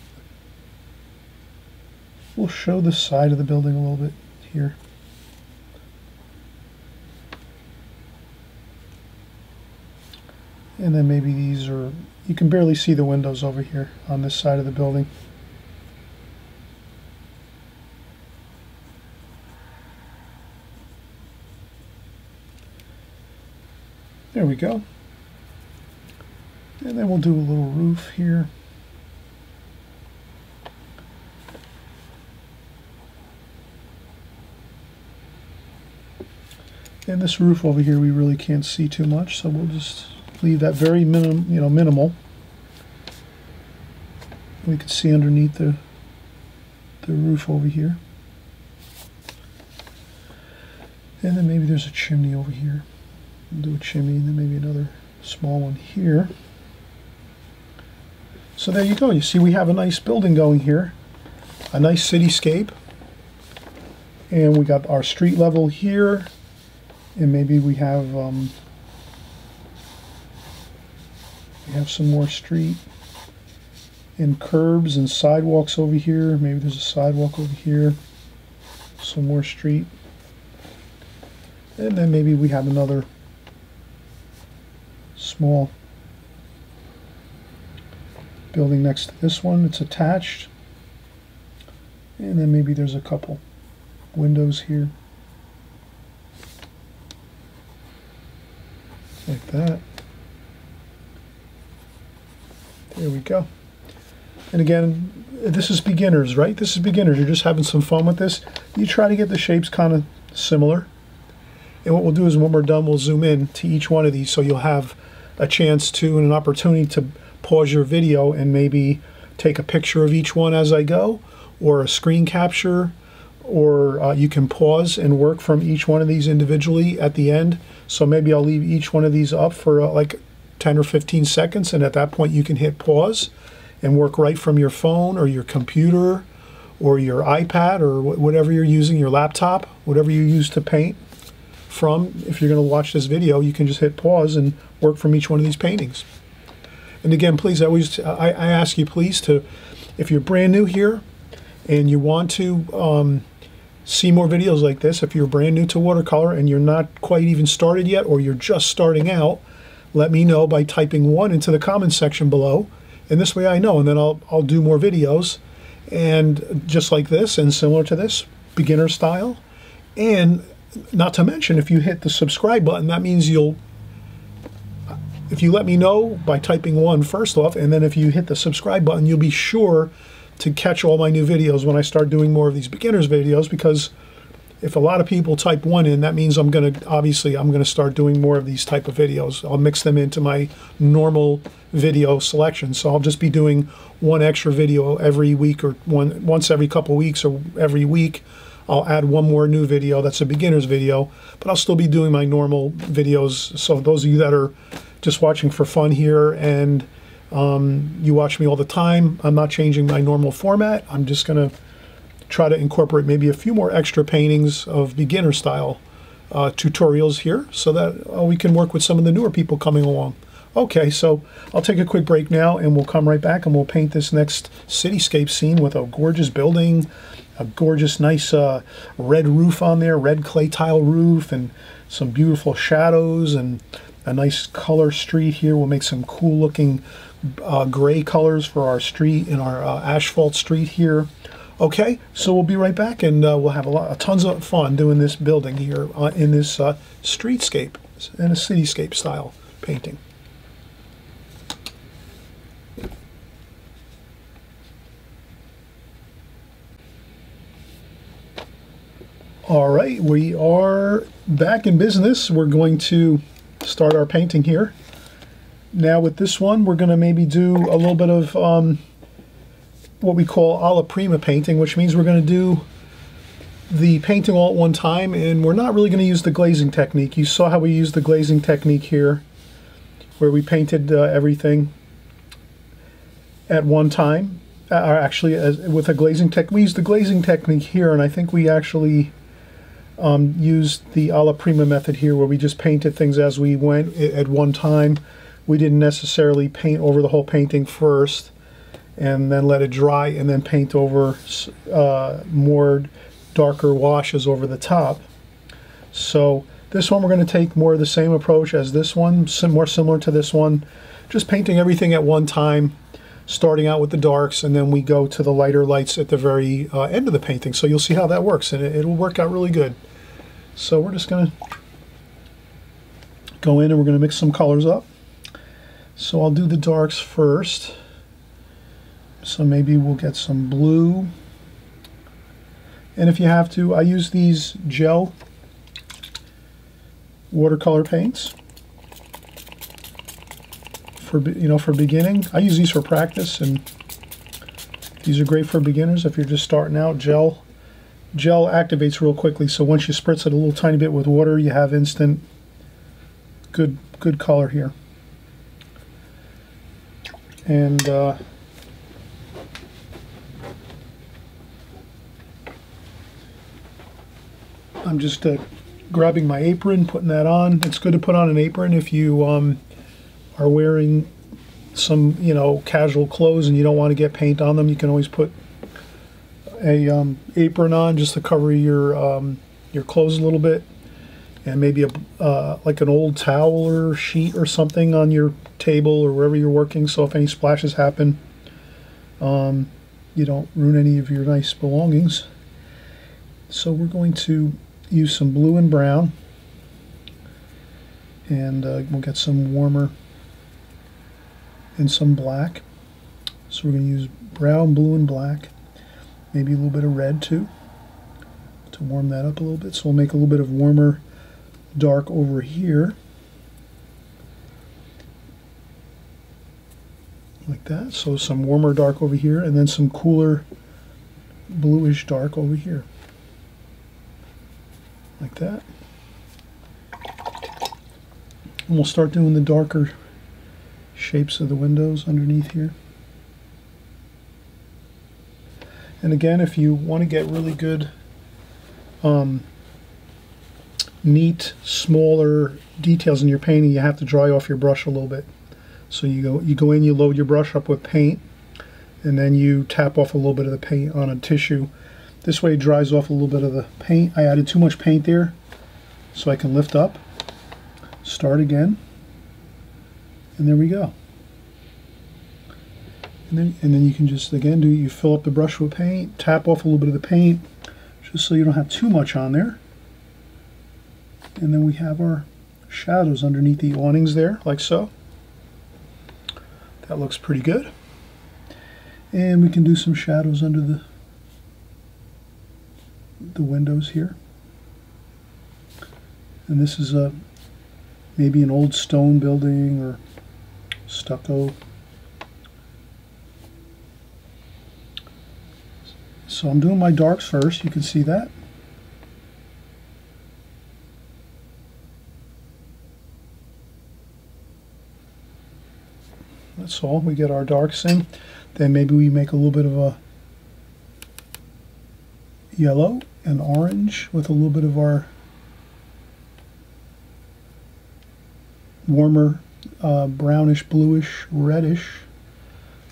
[SPEAKER 1] we'll show the side of the building a little bit here. And then maybe these are, you can barely see the windows over here on this side of the building. There we go. And then we'll do a little roof here. And this roof over here we really can't see too much, so we'll just leave that very minimal. We can see underneath the roof over here. And then maybe there's a chimney over here. We'll do a chimney, and then maybe another small one here. So there you go. You see we have a nice building going here. A nice cityscape. And we got our street level here. And maybe we have some more street and curbs and sidewalks over here. Maybe there's a sidewalk over here. Some more street. And then maybe we have another small building next to this one. It's attached. And then maybe there's a couple windows here. Like that. There we go. And again, this is beginners, right? This is beginners. You're just having some fun with this. You try to get the shapes kind of similar. And what we'll do is when we're done, we'll zoom in to each one of these so you'll have a chance to and an opportunity to pause your video and maybe take a picture of each one as I go, or a screen capture, or you can pause and work from each one of these individually at the end. So maybe I'll leave each one of these up for like 10 or 15 seconds, and at that point you can hit pause and work right from your phone or your computer or your iPad or whatever you're using, your laptop, whatever you use to paint from. If you're going to watch this video, you can just hit pause and work from each one of these paintings. And again, please, I ask you please to, if you're brand new here and you want to see more videos like this, if you're brand new to watercolor and you're not quite even started yet, or you're just starting out, let me know by typing 1 into the comments section below, and this way I know, and then I'll do more videos and just like this and similar to this, beginner style. And not to mention, if you hit the subscribe button, that means if you let me know by typing 1 first off, and then if you hit the subscribe button, you'll be sure to catch all my new videos when I start doing more of these beginners videos, because if a lot of people type 1 in, that means I'm going to start doing more of these type of videos. I'll mix them into my normal video selection. So I'll just be doing 1 extra video every week, or once every couple weeks, or every week I'll add 1 more new video that's a beginner's video, but I'll still be doing my normal videos. So those of you that are just watching for fun here and you watch me all the time, I'm not changing my normal format. I'm just going to try to incorporate maybe a few more extra paintings of beginner style tutorials here, so that we can work with some of the newer people coming along. Okay, so I'll take a quick break now, and we'll come right back and we'll paint this next cityscape scene with a gorgeous building, a gorgeous nice red roof on there, red clay tile roof, and some beautiful shadows and a nice color street here. We'll make some cool looking gray colors for our street and our asphalt street here. Okay, so we'll be right back, and we'll have tons of fun doing this building here in this streetscape, in a cityscape style painting. All right, we are back in business. We're going to start our painting here. Now with this one, we're going to maybe do a little bit of what we call alla prima painting, which means we're going to do the painting all at one time, and we're not really going to use the glazing technique. You saw how we used the glazing technique here, where we painted everything at one time. Actually, with a glazing technique, we used the glazing technique here, and I think we actually used the alla prima method here, where we just painted things as we went at one time. We didn't necessarily paint over the whole painting first and then let it dry and then paint over more darker washes over the top. So this one we're going to take more of the same approach as this one, more similar to this one, just painting everything at one time, starting out with the darks, and then we go to the lighter lights at the very end of the painting. So you'll see how that works, and it'll work out really good. So we're just going to go in and we're going to mix some colors up. So I'll do the darks first. So maybe we'll get some blue. And if you have to, I use these gel watercolor paints for beginning. I use these for practice, and these are great for beginners if you're just starting out. Gel activates real quickly, so once you spritz it a little tiny bit with water, you have instant good color here. And I'm just grabbing my apron, putting that on. It's good to put on an apron if you are wearing some casual clothes and you don't want to get paint on them. You can always put a apron on just to cover your clothes a little bit, and maybe like an old towel or sheet or something on your table or wherever you're working, so if any splashes happen, you don't ruin any of your nice belongings. So we're going to use some blue and brown, and we'll get some warmer and some black. So we're going to use brown, blue, and black, maybe a little bit of red too, to warm that up a little bit. So we'll make a little bit of warmer dark over here, like that. So some warmer dark over here, and then some cooler bluish dark over here, like that. And we'll start doing the darker shapes of the windows underneath here. And again, if you want to get really good neat, smaller details in your painting, you have to dry off your brush a little bit. So you go in, you load your brush up with paint, and then you tap off a little bit of the paint on a tissue. This way it dries off a little bit of the paint. I added too much paint there, so I can lift up, start again, and there we go. And then you can just, again, you fill up the brush with paint, tap off a little bit of the paint, just so you don't have too much on there. And then we have our shadows underneath the awnings there, like so. That looks pretty good. And we can do some shadows under the windows here. And this is maybe an old stone building or stucco. So I'm doing my darks first, you can see that. That's all, we get our darks in. Then maybe we make a little bit of a yellow and orange with a little bit of our warmer brownish, bluish, reddish.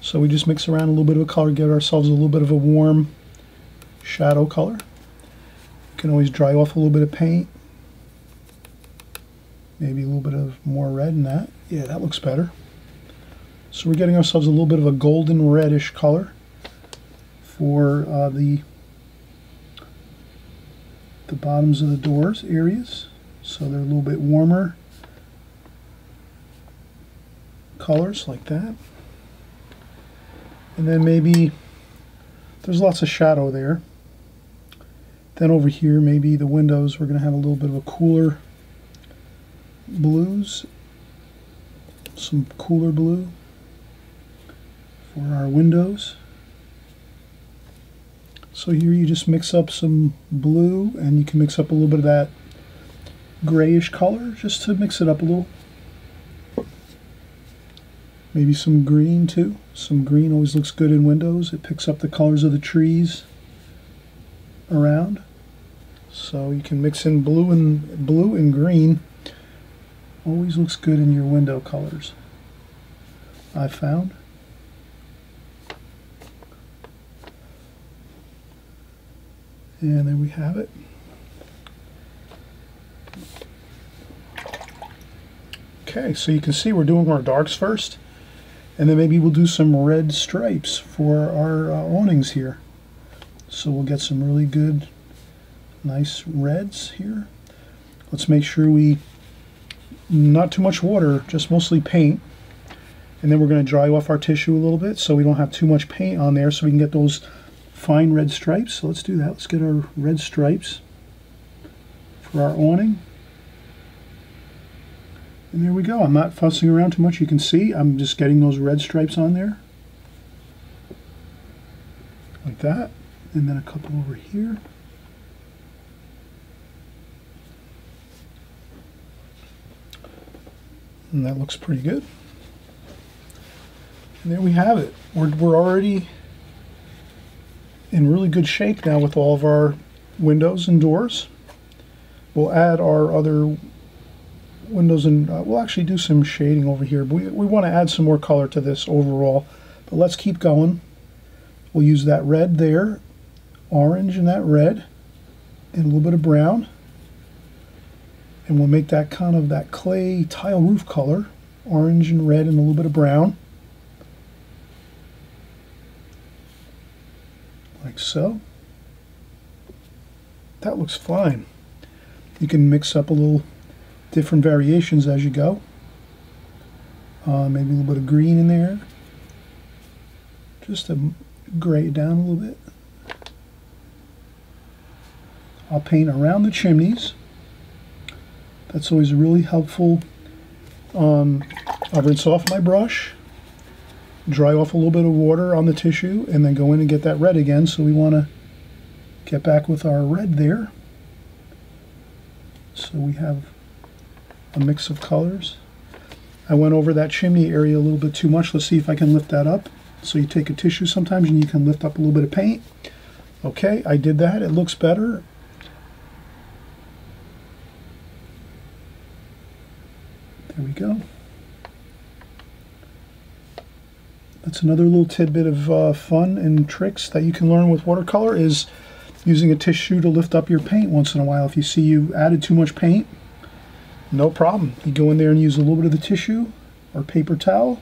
[SPEAKER 1] So we just mix around a little bit of a color, get ourselves a little bit of a warm shadow color. You can always dry off a little bit of paint. Maybe a little bit of more red in that. Yeah, that looks better. So we're getting ourselves a little bit of a golden reddish color for the bottoms of the doors areas. So they're a little bit warmer colors like that. And then maybe there's lots of shadow there. Then over here, maybe the windows, we're going to have a little bit of a cooler blues, some cooler blue for our windows. So here you just mix up some blue, and you can mix up a little bit of that grayish color just to mix it up a little. Maybe some green too. Some green always looks good in windows. It picks up the colors of the trees around. So you can mix in blue and green. Always looks good in your window colors, I found. And there we have it. Okay, so you can see we're doing our darks first, and then maybe we'll do some red stripes for our awnings here. So we'll get some really good, nice reds here. Let's make sure not too much water, just mostly paint. And then we're going to dry off our tissue a little bit so we don't have too much paint on there, so we can get those fine red stripes. So let's do that. Let's get our red stripes for our awning. And there we go. I'm not fussing around too much. You can see I'm just getting those red stripes on there. Like that. And then a couple over here. And that looks pretty good. And there we have it. We're already in really good shape now with all of our windows and doors. We'll add our other windows, and we'll actually do some shading over here. But we want to add some more color to this overall. But let's keep going. We'll use that red there, orange and that red, and a little bit of brown. And we'll make that kind of that clay tile roof color, orange and red and a little bit of brown. Like so. That looks fine. You can mix up a little different variations as you go. Maybe a little bit of green in there. Just to gray it down a little bit. I'll paint around the chimneys. That's always really helpful. I'll rinse off my brush, dry off a little bit of water on the tissue, and then go in and get that red again. So we want to get back with our red there. So we have a mix of colors. I went over that chimney area a little bit too much. Let's see if I can lift that up. So you take a tissue sometimes and you can lift up a little bit of paint. Okay, I did that. It looks better. There we go. That's another little tidbit of fun and tricks that you can learn with watercolor, is using a tissue to lift up your paint once in a while. If you see you added too much paint, no problem. You go in there and use a little bit of the tissue or paper towel,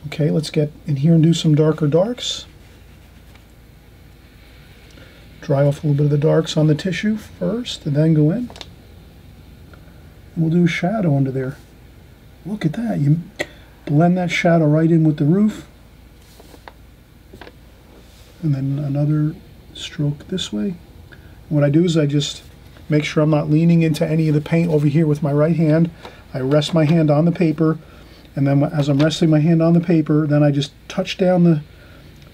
[SPEAKER 1] Okay, let's get in here and do some darker darks. Dry off a little bit of the darks on the tissue first, and then go in. And we'll do a shadow under there. Look at that. You blend that shadow right in with the roof. And then another stroke this way. What I do is I just make sure I'm not leaning into any of the paint over here with my right hand. I rest my hand on the paper, and then as I'm resting my hand on the paper, then I just touch down the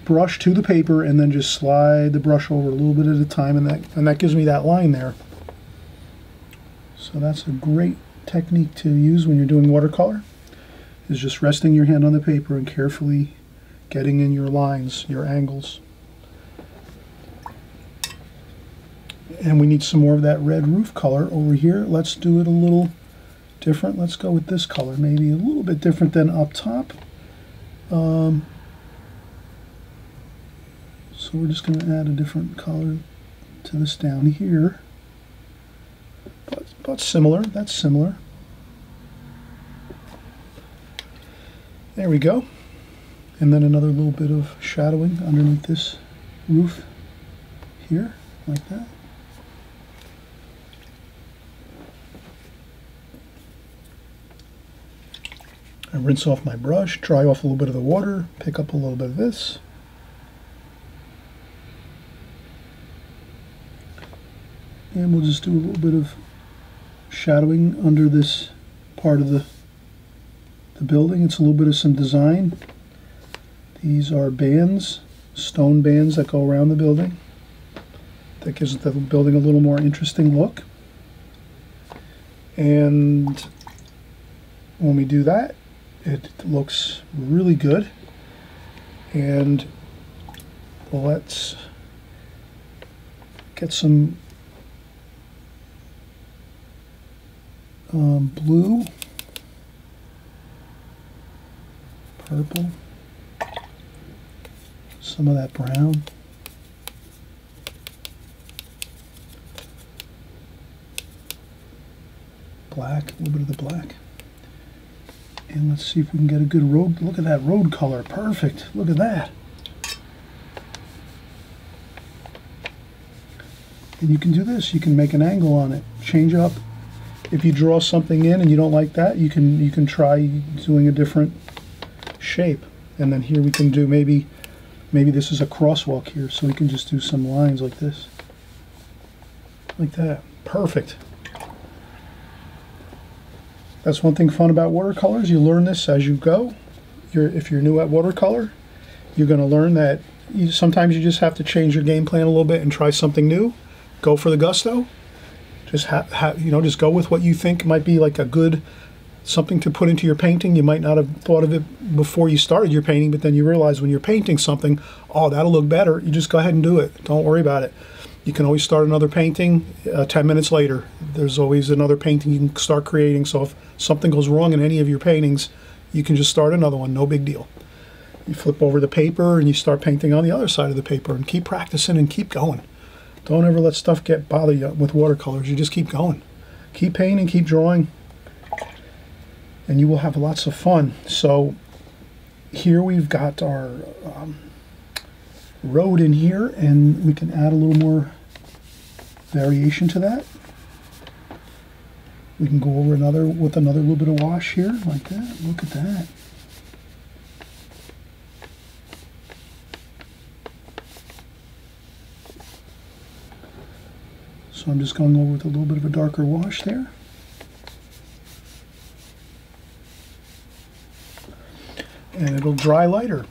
[SPEAKER 1] brush to the paper and then just slide the brush over a little bit at a time, and that gives me that line there. So that's a great technique to use when you're doing watercolor, is just resting your hand on the paper and carefully getting in your lines, your angles. And we need some more of that red roof color over here. Let's do it a little different. Let's go with this color, maybe a little bit different than up top. So we're just going to add a different color to this down here. But similar, that's similar. There we go. And then another little bit of shadowing underneath this roof here, like that. I rinse off my brush, dry off a little bit of the water, pick up a little bit of this. And we'll just do a little bit of shadowing under this part of the building. It's a little bit of some design. These are bands, stone bands that go around the building. That gives the building a little more interesting look. And when we do that, it looks really good. And let's get some blue, purple, some of that brown, black, a little bit of the black. And let's see if we can get a good road. Look at that road color. Perfect. Look at that. And you can do this. You can make an angle on it. Change up. If you draw something in and you don't like that, you can try doing a different shape. And then here we can do maybe this is a crosswalk here, so we can just do some lines like this. Like that. Perfect. That's one thing fun about watercolors. You learn this as you go. If you're new at watercolor, you're going to learn that sometimes you just have to change your game plan a little bit and try something new. Go for the gusto. Just just go with what you think might be like a good something to put into your painting. You might not have thought of it before you started your painting, but then you realize when you're painting something, oh, that'll look better. You just go ahead and do it. Don't worry about it. You can always start another painting 10 minutes later. There's always another painting you can start creating. So if something goes wrong in any of your paintings, you can just start another one. No big deal. You flip over the paper and you start painting on the other side of the paper and keep practicing and keep going. Don't ever let stuff bother you with watercolors. You just keep going. Keep painting, keep drawing, and you will have lots of fun. So here we've got our road in here, and we can add a little more variation to that. We can go over with another little bit of wash here, like that. Look at that. So I'm just going over with a little bit of a darker wash there. And it'll dry lighter.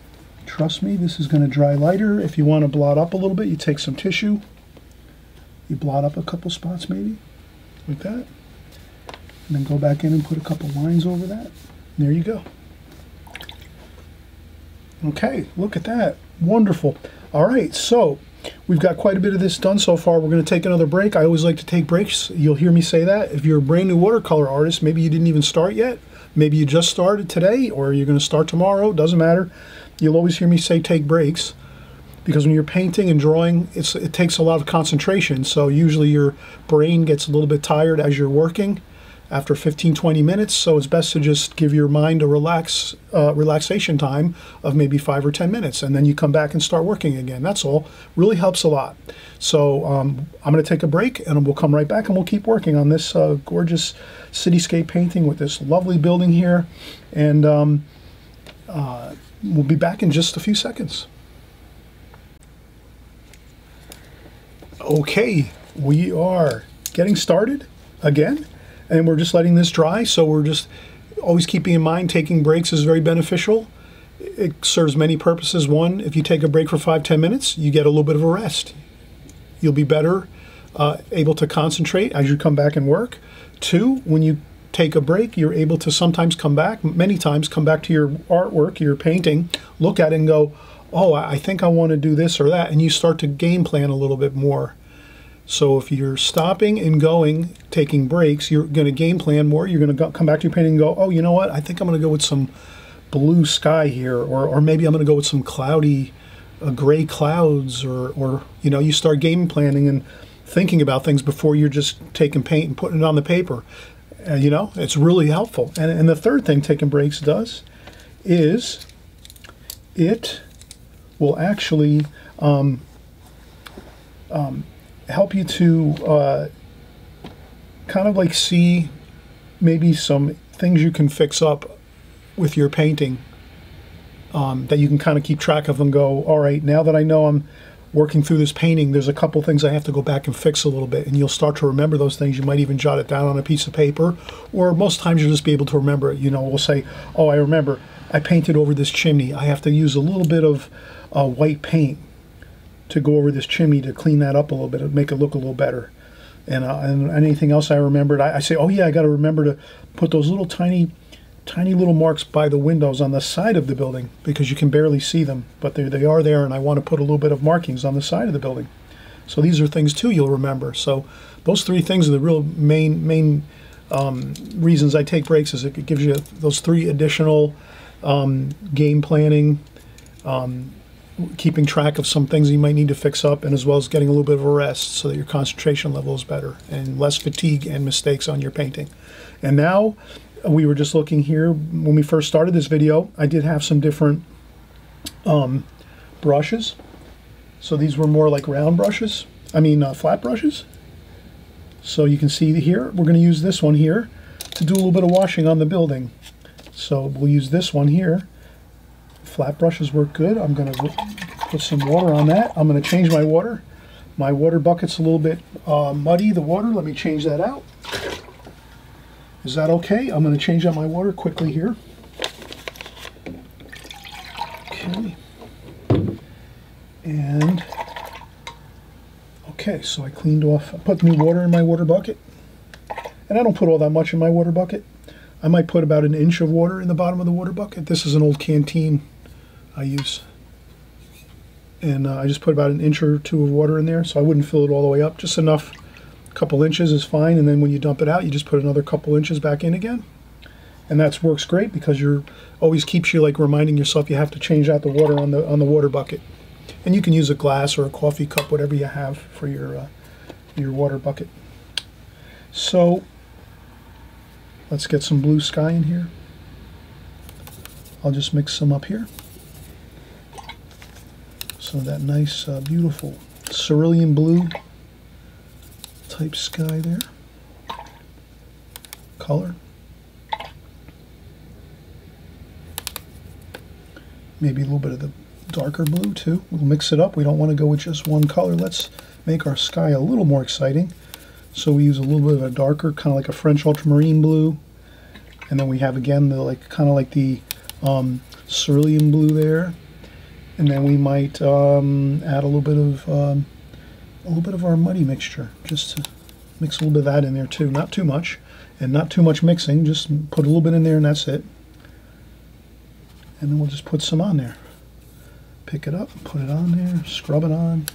[SPEAKER 1] Trust me, this is going to dry lighter. If you want to blot up a little bit, you take some tissue. You blot up a couple spots maybe, like that. And then go back in and put a couple lines over that. And there you go. Okay, look at that. Wonderful. All right, so we've got quite a bit of this done so far. We're going to take another break. I always like to take breaks. You'll hear me say that. If you're a brand new watercolor artist, maybe you didn't even start yet. Maybe you just started today, or you're going to start tomorrow. Doesn't matter. You'll always hear me say take breaks, because when you're painting and drawing, it takes a lot of concentration. So usually your brain gets a little bit tired as you're working. after 15-20 minutes, so it's best to just give your mind a relaxation time of maybe 5 or 10 minutes, and then you come back and start working again. That's all. Really helps a lot. So I'm going to take a break, and we'll come right back, and we'll keep working on this gorgeous cityscape painting with this lovely building here, and we'll be back in just a few seconds. Okay, we are getting started again, and we're just letting this dry, so we're just always keeping in mind taking breaks is very beneficial. It serves many purposes. One, if you take a break for 5-10 minutes, you get a little bit of a rest. You'll be better able to concentrate as you come back and work. Two, when you take a break, you're able to sometimes come back, many times come back to your artwork, your painting, look at it and go, oh, I think I want to do this or that, and you start to game plan a little bit more. So if you're stopping and going, taking breaks, you're going to game plan more. You're going to come back to your painting and go, oh, you know what? I think I'm going to go with some blue sky here, or maybe I'm going to go with some cloudy, gray clouds, or you know, you start game planning and thinking about things before you're just taking paint and putting it on the paper. You know, it's really helpful. And the third thing taking breaks does is it will actually help you to kind of like see maybe some things you can fix up with your painting that you can kind of keep track of and go, all right, now that I know I'm working through this painting, there's a couple things I have to go back and fix a little bit, and you'll start to remember those things. You might even jot it down on a piece of paper, or most times you'll just be able to remember it. You know, we'll say, oh, I remember I painted over this chimney. I have to use a little bit of white paint to go over this chimney to clean that up a little bit, and make it look a little better. And anything else I remembered, I say, oh yeah, I got to remember to put those little tiny little marks by the windows on the side of the building, because you can barely see them, but they are there, and I want to put a little bit of markings on the side of the building. So these are things too you'll remember. So those three things are the real main reasons I take breaks, is it gives you those three additional game planning, keeping track of some things you might need to fix up, and as well as getting a little bit of a rest so that your concentration level is better and less fatigue and mistakes on your painting. And now, we were just looking here, when we first started this video, I did have some different brushes. So these were more like round brushes, flat brushes. So you can see here, we're going to use this one here to do a little bit of washing on the building. So we'll use this one here. Flat brushes work good. I'm going to put some water on that. I'm going to change my water. My water bucket's a little bit muddy, the water. Let me change that out. Is that okay? I'm going to change out my water quickly here. Okay. And, okay, so I cleaned off, I put new water in my water bucket. And I don't put all that much in my water bucket. I might put about an inch of water in the bottom of the water bucket. This is an old canteen I use. And I just put about an inch or two of water in there, so I wouldn't fill it all the way up, just enough. A couple inches is fine, and then when you dump it out, you just put another couple inches back in again. And that works great, because you're always keeps you like reminding yourself you have to change out the water on the water bucket. And you can use a glass or a coffee cup, whatever you have for your water bucket. So let's get some blue sky in here. I'll just mix some up here. So that nice, beautiful cerulean blue type sky there. Color. Maybe a little bit of the darker blue too. We'll mix it up. We don't want to go with just one color. Let's make our sky a little more exciting. So we use a little bit of a darker, kind of like a French ultramarine blue. And then we have again the kind of like the cerulean blue there. And then we might add a little bit of our muddy mixture, just to mix a little bit of that in there too. Not too much, and not too much mixing. Just put a little bit in there, and that's it. And then we'll just put some on there. Pick it up, put it on there, scrub it on,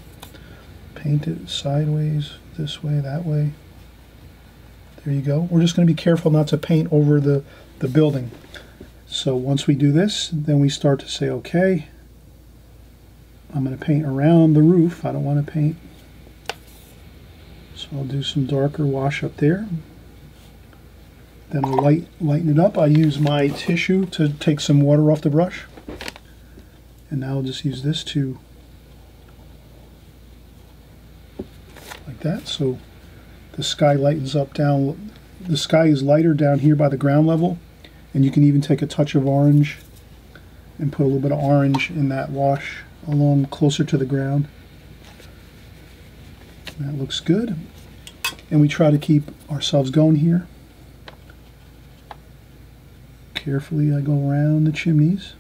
[SPEAKER 1] paint it sideways, this way, that way. There you go. We're just going to be careful not to paint over the building. So once we do this, then we start to say, okay, I'm going to paint around the roof. I don't want to paint. So I'll do some darker wash up there. Then I'll lighten it up. I use my tissue to take some water off the brush. And now I'll just use this to, like that, so the sky lightens up down. The sky is lighter down here by the ground level, and you can even take a touch of orange and put a little bit of orange in that wash along closer to the ground. That looks good. And we try to keep ourselves going here. Carefully I go around the chimneys.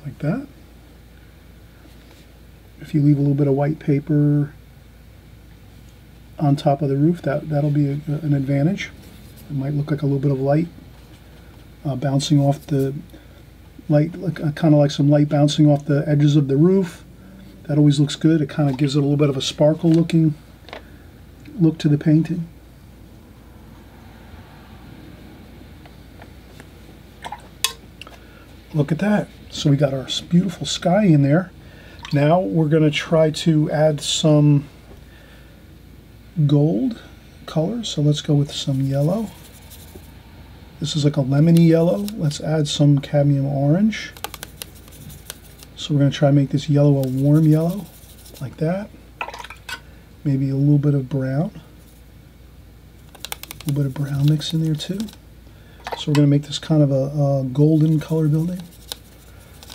[SPEAKER 1] Like that. If you leave a little bit of white paper on top of the roof, that'll be an advantage. It might look like a little bit of light bouncing off the light, kind of like some light bouncing off the edges of the roof. That always looks good. It kind of gives it a little bit of a sparkle looking look to the painting. Look at that. So we got our beautiful sky in there. Now we're going to try to add some gold color. So let's go with some yellow. This is like a lemony yellow. Let's add some cadmium orange. So we're going to try to make this yellow a warm yellow, like that. Maybe a little bit of brown. A little bit of brown mix in there too. So we're going to make this kind of a golden color building.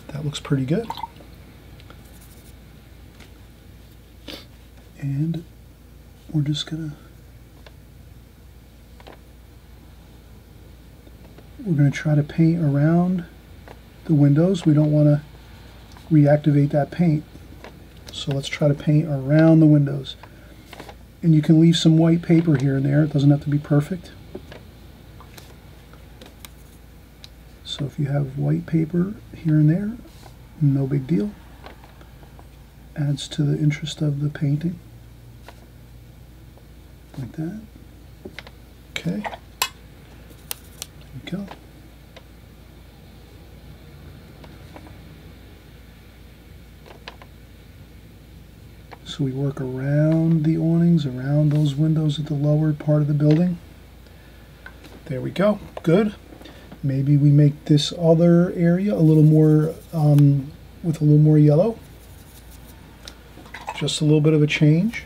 [SPEAKER 1] That looks pretty good. And we're just going to try to paint around the windows. We don't want to reactivate that paint. So let's try to paint around the windows. And you can leave some white paper here and there. It doesn't have to be perfect. So if you have white paper here and there, no big deal. Adds to the interest of the painting. Like that. Okay. There we go. So we work around the awnings, around those windows at the lower part of the building. There we go. Good. Maybe we make this other area a little more, with a little more yellow. Just a little bit of a change.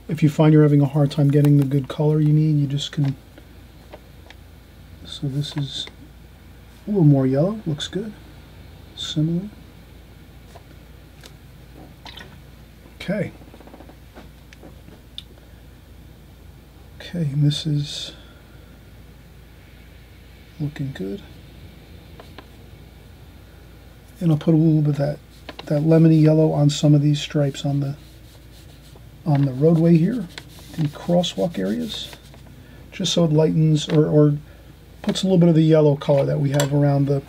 [SPEAKER 1] If you find you're having a hard time getting the good color you need, you just can. So this is a little more yellow. Looks good. Similar. Okay. Okay, and this is looking good. And I'll put a little bit of that lemony yellow on some of these stripes on the roadway here, the crosswalk areas, just so it lightens or puts a little bit of the yellow color that we have around the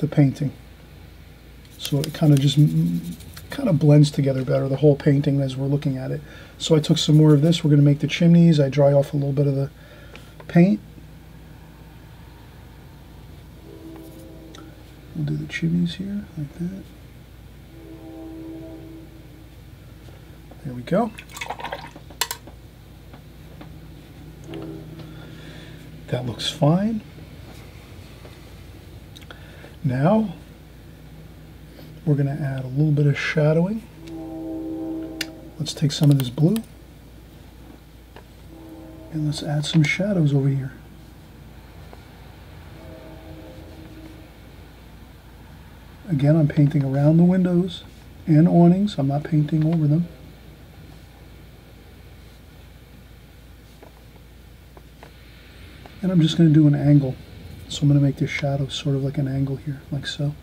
[SPEAKER 1] painting. So it kind of blends together better, the whole painting, as we're looking at it. So I took some more of this. We're going to make the chimneys. I dry off a little bit of the paint. We'll do the chimneys here, like that. There we go. That looks fine. Now, we're going to add a little bit of shadowing. Let's take some of this blue and let's add some shadows over here. Again, I'm painting around the windows and awnings. I'm not painting over them. And I'm just going to do an angle. So I'm going to make this shadow sort of like an angle here, like so.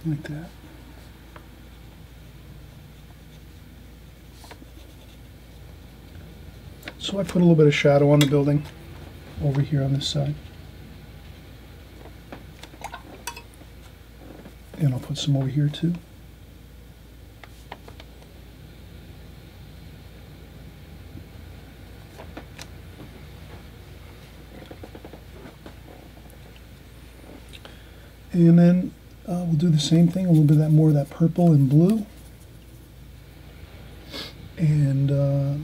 [SPEAKER 1] Like that. So I put a little bit of shadow on the building over here on this side. And I'll put some over here too. And then we'll do the same thing, a little bit of that, more of that purple and blue. And I'll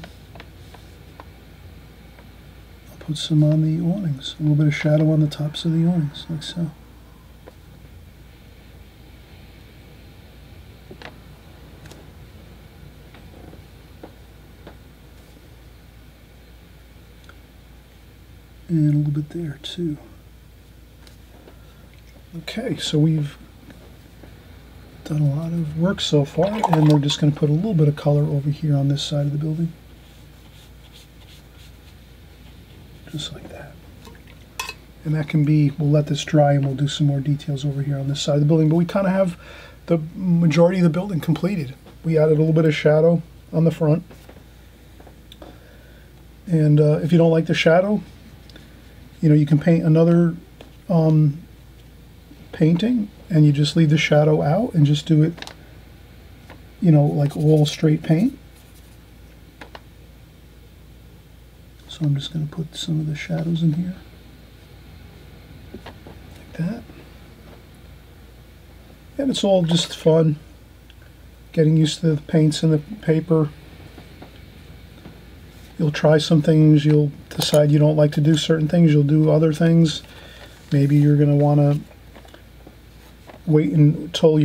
[SPEAKER 1] put some on the awnings, a little bit of shadow on the tops of the awnings, like so. And a little bit there too. Okay, so we've done a lot of work so far, and we're just going to put a little bit of color over here on this side of the building. Just like that. And that can be, we'll let this dry and we'll do some more details over here on this side of the building, but we kind of have the majority of the building completed. We added a little bit of shadow on the front. And if you don't like the shadow, you know, you can paint another painting and you just leave the shadow out and just do it, you know, like all straight paint. So I'm just going to put some of the shadows in here, like that. And it's all just fun, getting used to the paints and the paper. You'll try some things, you'll decide you don't like to do certain things, you'll do other things. Maybe you're going to want to wait until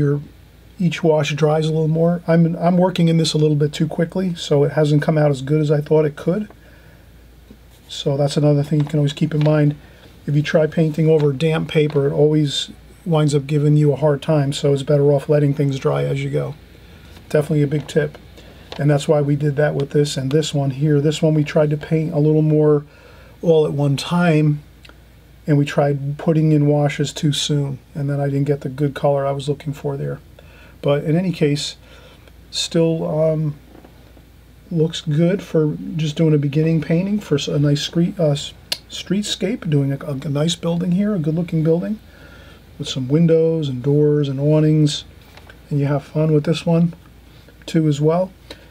[SPEAKER 1] each wash dries a little more. I'm working in this a little bit too quickly, so it hasn't come out as good as I thought it could. So that's another thing you can always keep in mind. If you try painting over damp paper, it always winds up giving you a hard time, so it's better off letting things dry as you go. Definitely a big tip. And that's why we did that with this and this one here. This one we tried to paint a little more all at one time, and we tried putting in washes too soon, and then I didn't get the good color I was looking for there. But in any case, still looks good for just doing a beginning painting for a nice streetscape, doing a nice building here, a good looking building with some windows and doors and awnings, and you have fun with this one too as well.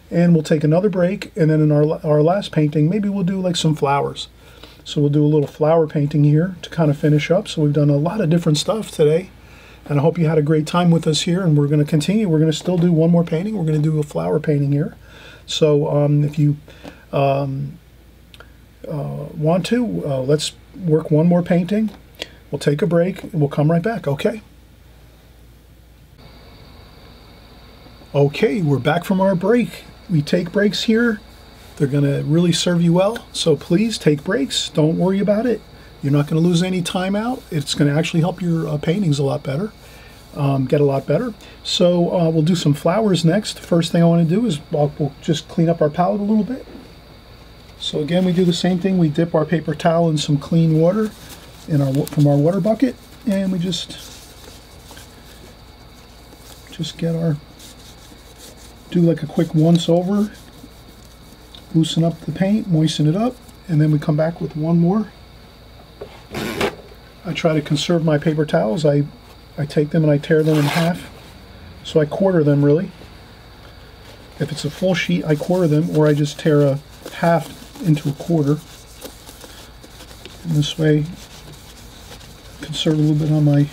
[SPEAKER 1] And we'll take another break, and then in our last painting, maybe we'll do like some flowers. So we'll do a little flower painting here to kind of finish up. So we've done a lot of different stuff today, and I hope you had a great time with us here, and we're going to continue. We're going to still do one more painting. We're going to do a flower painting here. So if you want to, let's work one more painting. We'll take a break, and we'll come right back, okay? Okay, we're back from our break. We take breaks here. They're going to really serve you well, so please take breaks. Don't worry about it. You're not going to lose any time out. It's going to actually help your paintings a lot better, get a lot better. So we'll do some flowers next. First thing I want to do is we'll just clean up our palette a little bit. So again, we do the same thing. We dip our paper towel in some clean water from our water bucket, and we just do like a quick once over, loosen up the paint, moisten it up, and then we come back with one more. I try to conserve my paper towels. I take them and I tear them in half. So I quarter them really. If it's a full sheet, I quarter them, or I just tear a half into a quarter. And this way, conserve a little bit on my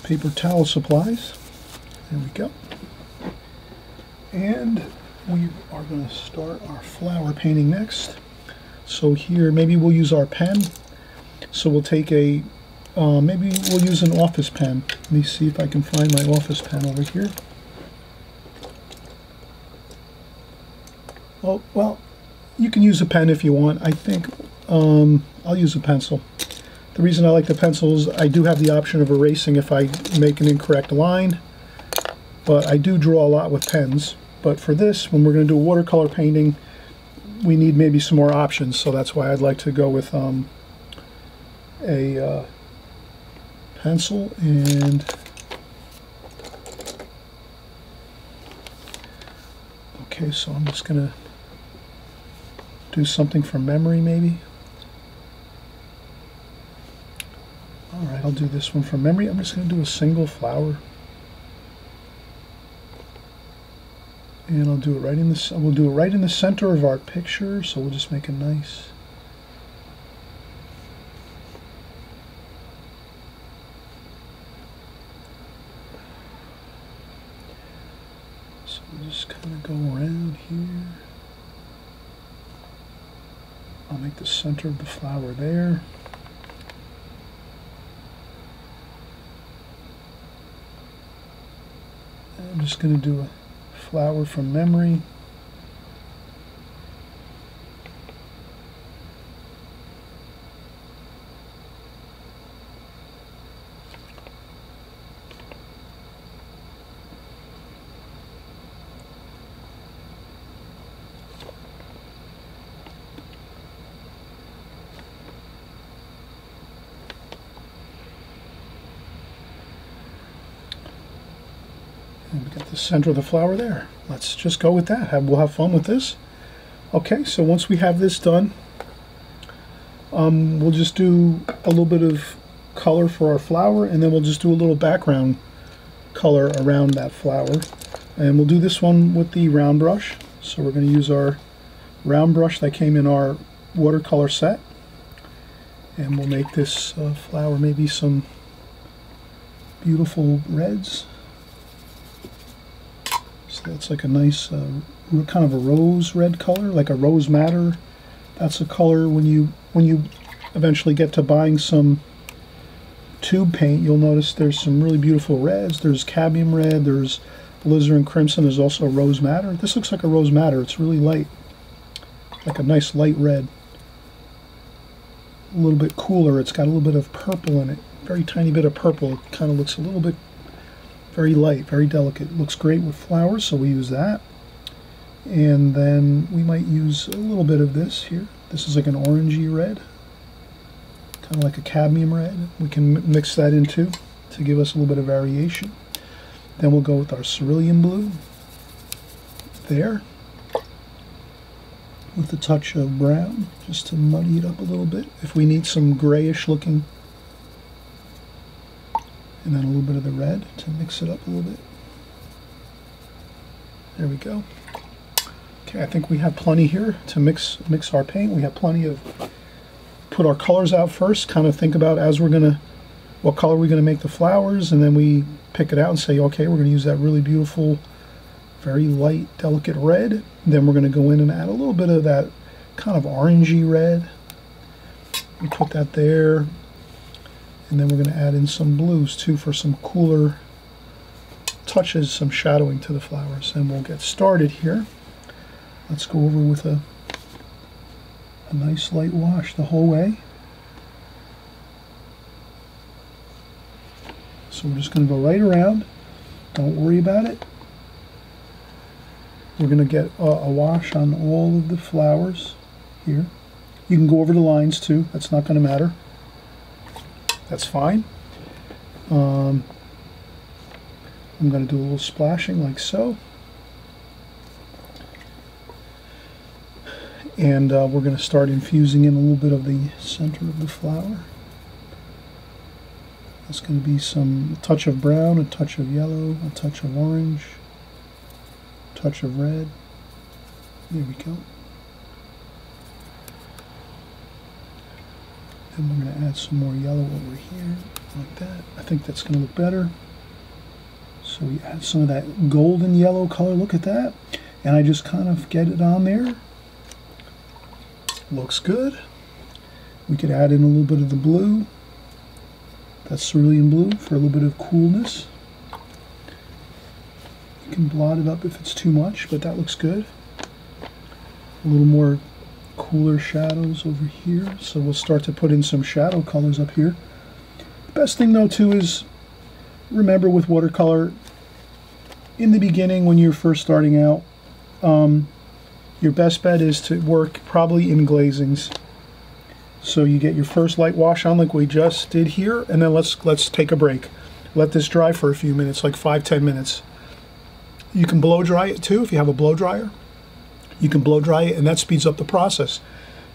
[SPEAKER 1] paper towel supplies. There we go. And we are going to start our flower painting next. So here, maybe we'll use our pen. So we'll take maybe we'll use an office pen. Let me see if I can find my office pen over here. Oh, well, you can use a pen if you want. I think I'll use a pencil. The reason I like the pencil is I do have the option of erasing if I make an incorrect line. But I do draw a lot with pens. But for this, when we're going to do a watercolor painting, we need maybe some more options. So that's why I'd like to go with a pencil. And okay, so I'm just going to do something from memory maybe. Alright, I'll do this one from memory. I'm just going to do a single flower. And I'll do it right in the, we'll do it right in the center of our picture, so we'll just make a nice. make the center of the flower there. I'm just going to do a flower from memory. And we got the center of the flower there. Let's just go with that. We'll have fun with this. Okay, so once we have this done, we'll just do a little bit of color for our flower, and then we'll just do a little background color around that flower. And we'll do this one with the round brush. So we're going to use our round brush that came in our watercolor set. And we'll make this flower maybe some beautiful reds. So that's like a nice kind of a rose red color, like a rose madder. That's a color when you eventually get to buying some tube paint, you'll notice there's some really beautiful reds. There's cadmium red, there's alizarin crimson, there's also a rose madder. This looks like a rose madder. It's really light, like a nice light red. A little bit cooler. It's got a little bit of purple in it, very tiny bit of purple. It kind of looks a little bit very light, very delicate. Looks great with flowers, so we use that. And then we might use a little bit of this here. This is like an orangey red, kind of like a cadmium red. We can mix that into to give us a little bit of variation. Then we'll go with our cerulean blue there, with a touch of brown, just to muddy it up a little bit. If we need some grayish looking, and then a little bit of the red to mix it up a little bit. There we go. Okay, I think we have plenty here to mix our paint. We have plenty of, put our colors out first, kind of think about as we're gonna, what color we're gonna make the flowers, and then we pick it out and say, okay, we're gonna use that really beautiful, very light, delicate red. Then we're gonna go in and add a little bit of that kind of orangey red. We put that there. And then we're going to add in some blues too for some cooler touches, some shadowing to the flowers. And we'll get started here. Let's go over with a nice light wash the whole way. So we're just going to go right around. Don't worry about it. We're going to get a wash on all of the flowers here. You can go over the lines too. That's not going to matter. That's fine. I'm going to do a little splashing like so. And we're going to start infusing in a little bit of the center of the flower. That's going to be a touch of brown, a touch of yellow, a touch of orange, a touch of red. There we go. And we're going to add some more yellow over here, like that. I think that's going to look better. So we add some of that golden yellow color, look at that. And I just kind of get it on there. Looks good. We could add in a little bit of the blue. That's cerulean blue for a little bit of coolness. You can blot it up if it's too much, but that looks good. A little more cooler shadows over here, so we'll start to put in some shadow colors up here. The best thing though too is, remember with watercolor, in the beginning when you're first starting out, your best bet is to work probably in glazings. So you get your first light wash on like we just did here, and then let's take a break. Let this dry for a few minutes, like 5-10 minutes. You can blow dry it too if you have a blow dryer. You can blow dry it, and that speeds up the process.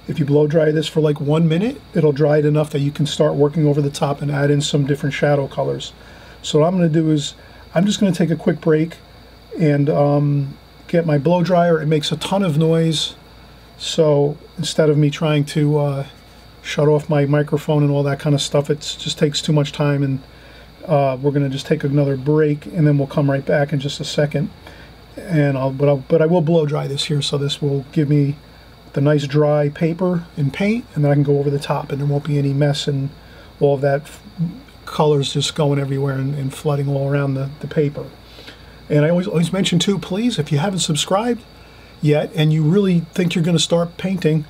[SPEAKER 1] If you blow dry this for like 1 minute, it'll dry it enough that you can start working over the top and add in some different shadow colors. So what I'm going to do is, I'm just going to take a quick break and get my blow dryer. It makes a ton of noise, so instead of me trying to shut off my microphone and all that kind of stuff, it just takes too much time, and we're going to just take another break, and then we'll come right back in just a second. And but I will blow dry this here, so this will give me the nice dry paper and paint, and then I can go over the top, and there won't be any mess and all of that colors just going everywhere and flooding all around the paper. And I always mention too, please, if you haven't subscribed yet and you really think you're going to start painting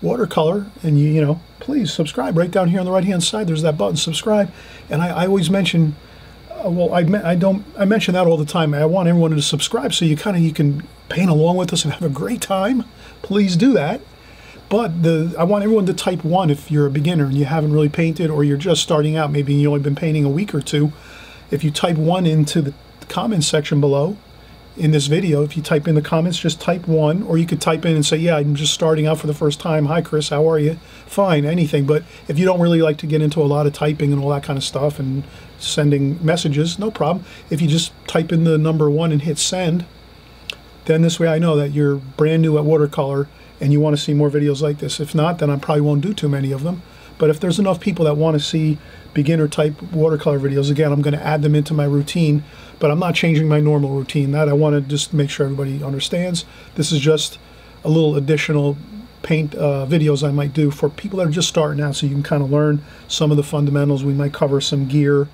[SPEAKER 1] watercolor, and you know, please subscribe. Right down here on the right hand side there's that button, subscribe. And I always mention, well, I mention that all the time. I want everyone to subscribe so you can paint along with us and have a great time. Please do that. But I want everyone to type 1 if you're a beginner and you haven't really painted, or you're just starting out, maybe you've only been painting a week or two. If you type 1 into the comments section below in this video, if you type in the comments, just type 1, or you could type in and say, yeah, I'm just starting out for the first time. Hi Chris, how are you? Fine, anything. But if you don't really like to get into a lot of typing and all that kind of stuff and sending messages, no problem. If you just type in the number 1 and hit send, then this way I know that you're brand new at watercolor and you want to see more videos like this. If not, then I probably won't do too many of them. But if there's enough people that want to see beginner type watercolor videos, again, I'm going to add them into my routine, but I'm not changing my normal routine. That I want to just make sure everybody understands. This is just a little additional paint videos I might do for people that are just starting out, so you can kind of learn some of the fundamentals. We might cover some gear,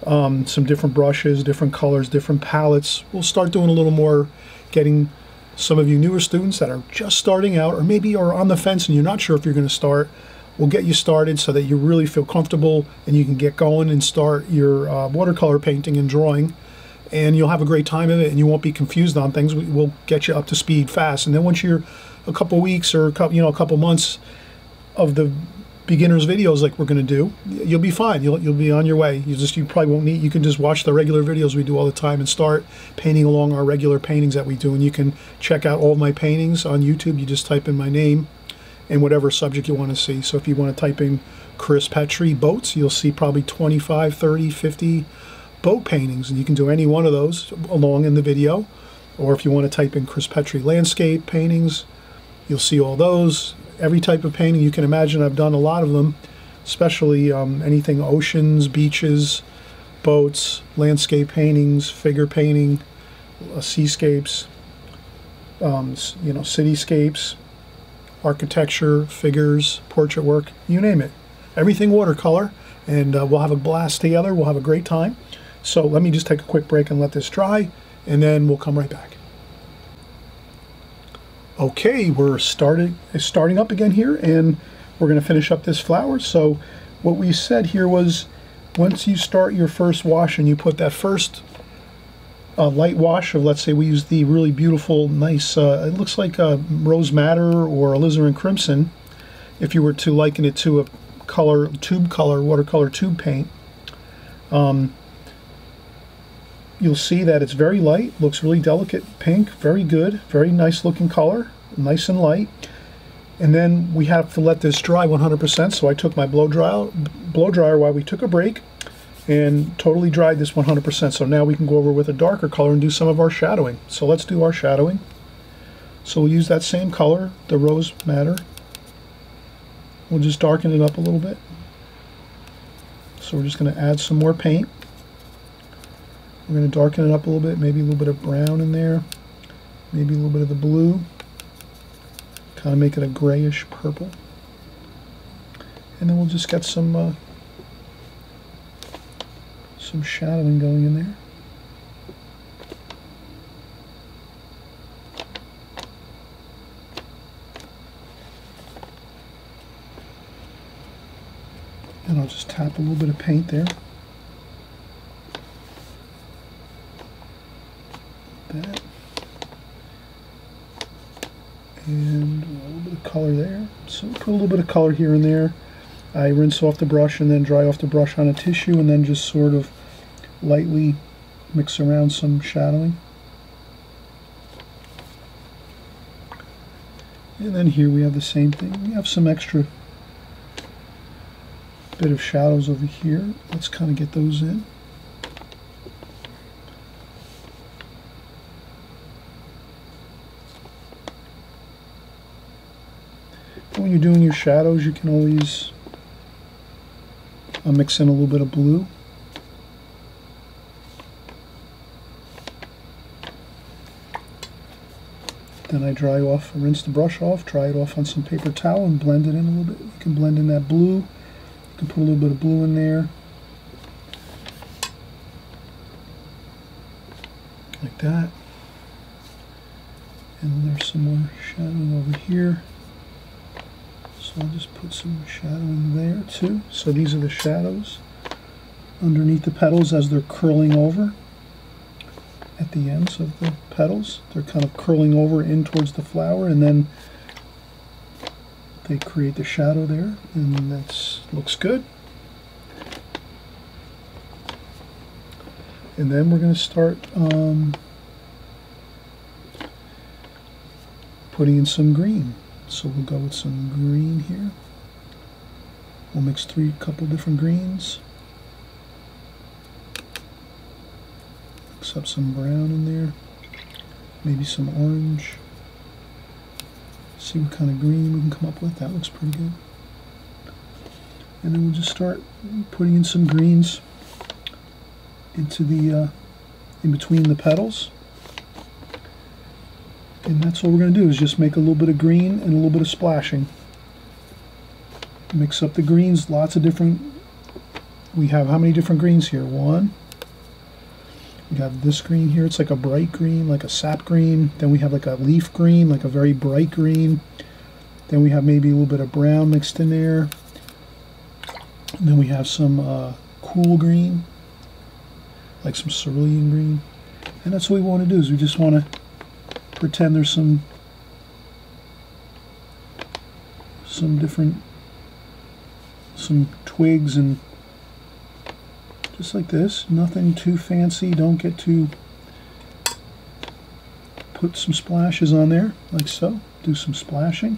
[SPEAKER 1] some different brushes, different colors, different palettes. We'll start doing a little more, getting some of you newer students that are just starting out, or maybe are on the fence and you're not sure if you're going to start. We'll get you started so that you really feel comfortable and you can get going and start your watercolor painting and drawing, and you'll have a great time of it and you won't be confused on things. We'll get you up to speed fast, and then once you're a couple weeks or a couple months of the beginners videos like we're going to do, you'll be fine. You'll be on your way. You probably won't need, you can just watch the regular videos we do all the time and start painting along our regular paintings that we do. And you can check out all my paintings on YouTube. You just type in my name and whatever subject you want to see. So if you want to type in Chris Petri boats, you'll see probably 25, 30, 50 boat paintings, and you can do any one of those along in the video. Or if you want to type in Chris Petri landscape paintings, you'll see all those. Every type of painting you can imagine, I've done a lot of them, especially anything oceans, beaches, boats, landscape paintings, figure painting, seascapes, cityscapes, architecture, figures, portrait work, you name it. Everything watercolor, and we'll have a blast together. We'll have a great time. So let me just take a quick break and let this dry, and then we'll come right back. Okay, we're starting up again here, and we're going to finish up this flower. So what we said here was, once you start your first wash and you put that first light wash of, let's say we use the really beautiful, nice, it looks like a rose madder or alizarin crimson, if you were to liken it to a tube color, watercolor tube paint, you'll see that it's very light, looks really delicate pink, very good, very nice looking color, nice and light. And then we have to let this dry 100%, so I took my blow dryer while we took a break and totally dried this 100%. So now we can go over with a darker color and do some of our shadowing. So let's do our shadowing. So we'll use that same color, the rose madder. We'll just darken it up a little bit. So we're just going to add some more paint. We're going to darken it up a little bit, maybe a little bit of brown in there, maybe a little bit of the blue, kind of make it a grayish purple. And then we'll just get some shadowing going in there. And I'll just tap a little bit of paint there. That. And a little bit of color there. So put a little bit of color here and there. I rinse off the brush and then dry off the brush on a tissue, and then just sort of lightly mix around some shadowing. And then here we have the same thing. We have some extra bit of shadows over here. Let's kind of get those in. When you're doing your shadows, you can always mix in a little bit of blue. Then I rinse the brush off, dry it off on some paper towel, and blend it in a little bit. You can blend in that blue. You can put a little bit of blue in there. Like that. And there's some more shadowing over here. So I'll just put some shadowing there too. So these are the shadows underneath the petals as they're curling over at the ends of the petals. They're kind of curling over in towards the flower, and then they create the shadow there, and that looks good. And then we're going to start putting in some green. So we'll go with some green here. We'll mix a couple different greens. Mix up some brown in there. Maybe some orange. See what kind of green we can come up with. That looks pretty good. And then we'll just start putting in some greens into the in between the petals. And that's all we're going to do, is just make a little bit of green and a little bit of splashing. Mix up the greens, lots of different. We have how many different greens here? One. We have this green here, it's like a bright green, like a sap green. Then we have like a leaf green, like a very bright green. Then we have maybe a little bit of brown mixed in there. And then we have some cool green, like some cerulean green. And that's what we want to do, is we just want to pretend there's some twigs, and just like this, nothing too fancy. Don't get to put some splashes on there, like so. Do some splashing,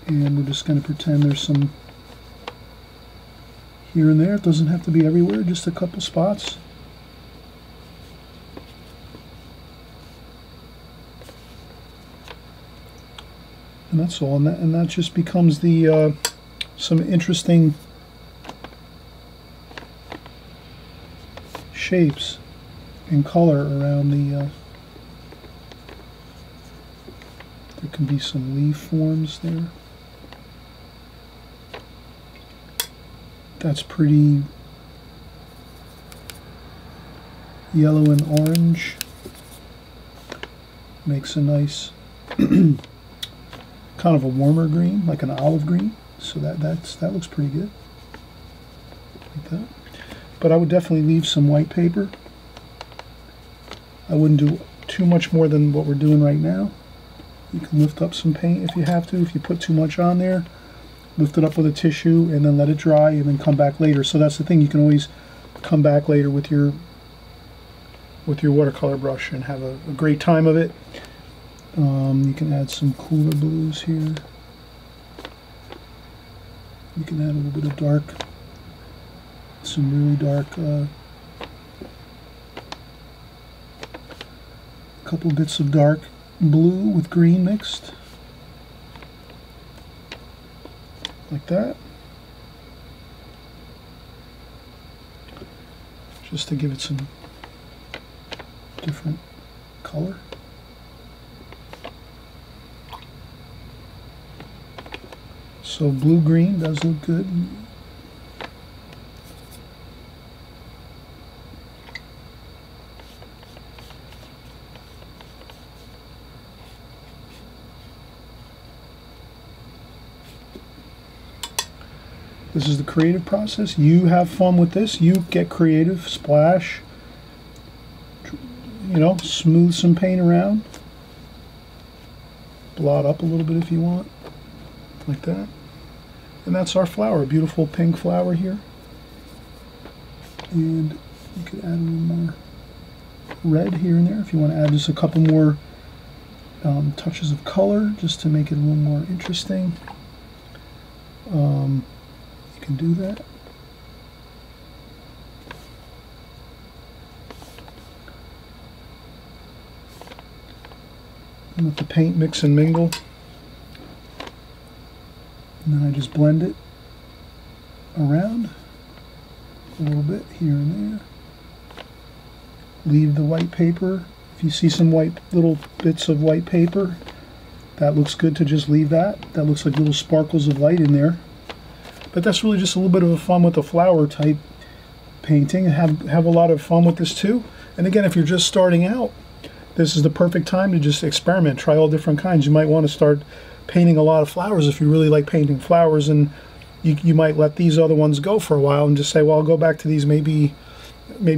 [SPEAKER 1] and we're just going to pretend there's some here and there. It doesn't have to be everywhere, just a couple spots. And that's all, and that just becomes the some interesting shapes and color around the. There can be some leaf forms there. That's pretty yellow and orange. Makes a nice kind of a warmer green, like an olive green. So that looks pretty good, like that. But I would definitely leave some white paper. I wouldn't do too much more than what we're doing right now. You can lift up some paint if you have to. If you put too much on there, lift it up with a tissue and then let it dry, and then come back later. So that's the thing, you can always come back later with your watercolor brush and have a great time of it. You can add some cooler blues here. You can add a little bit of dark, some really dark, couple bits of dark blue with green mixed, like that, just to give it some different color. So blue-green does look good. This is the creative process. You have fun with this. You get creative, splash, you know, smooth some paint around. Blot up a little bit if you want, like that. And that's our flower, a beautiful pink flower here. And you could add a little more red here and there if you want to add just a couple more touches of color, just to make it a little more interesting. You can do that. And let the paint mix and mingle. And then I just blend it around a little bit here and there. Leave the white paper If you see some white, little bits of white paper, that looks good to just leave that. That looks like little sparkles of light in there. But that's really just a little bit of fun with the flower type painting. Have a lot of fun with this too. And again, if you're just starting out, this is the perfect time to just experiment, try all different kinds. You might want to start painting a lot of flowers if you really like painting flowers, and you might let these other ones go for a while and just say, well, I'll go back to these maybe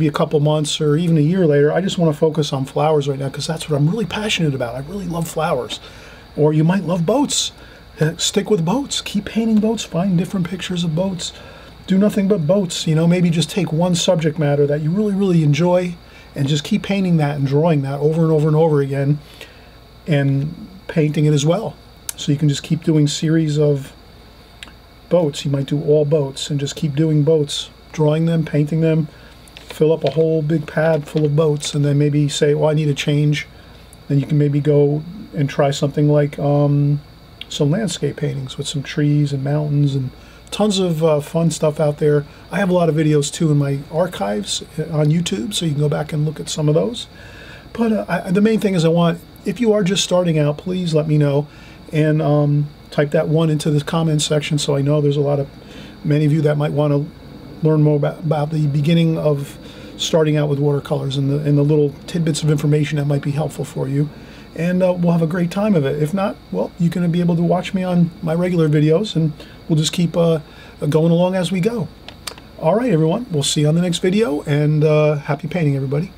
[SPEAKER 1] a couple months or even a year later. I just want to focus on flowers right now because that's what I'm really passionate about. I really love flowers. Or you might love boats. Stick with boats. Keep painting boats. Find different pictures of boats. Do nothing but boats. You know, maybe just take one subject matter that you really, really enjoy and just keep painting that and drawing that over and over and over again and painting it as well. So you can just keep doing series of boats. You might do all boats and just keep doing boats, drawing them, painting them, fill up a whole big pad full of boats, and then maybe say, well, I need a change. Then you can maybe go and try something like some landscape paintings with some trees and mountains and tons of fun stuff out there. I have a lot of videos too in my archives on YouTube, so you can go back and look at some of those. But the main thing is if you are just starting out, please let me know and type that one into the comments section so I know there's many of you that might want to learn more about the beginning of starting out with watercolors and the little tidbits of information that might be helpful for you. And we'll have a great time of it. If not, well, you're going to be able to watch me on my regular videos, and we'll just keep going along as we go. All right, everyone. We'll see you on the next video, and happy painting, everybody.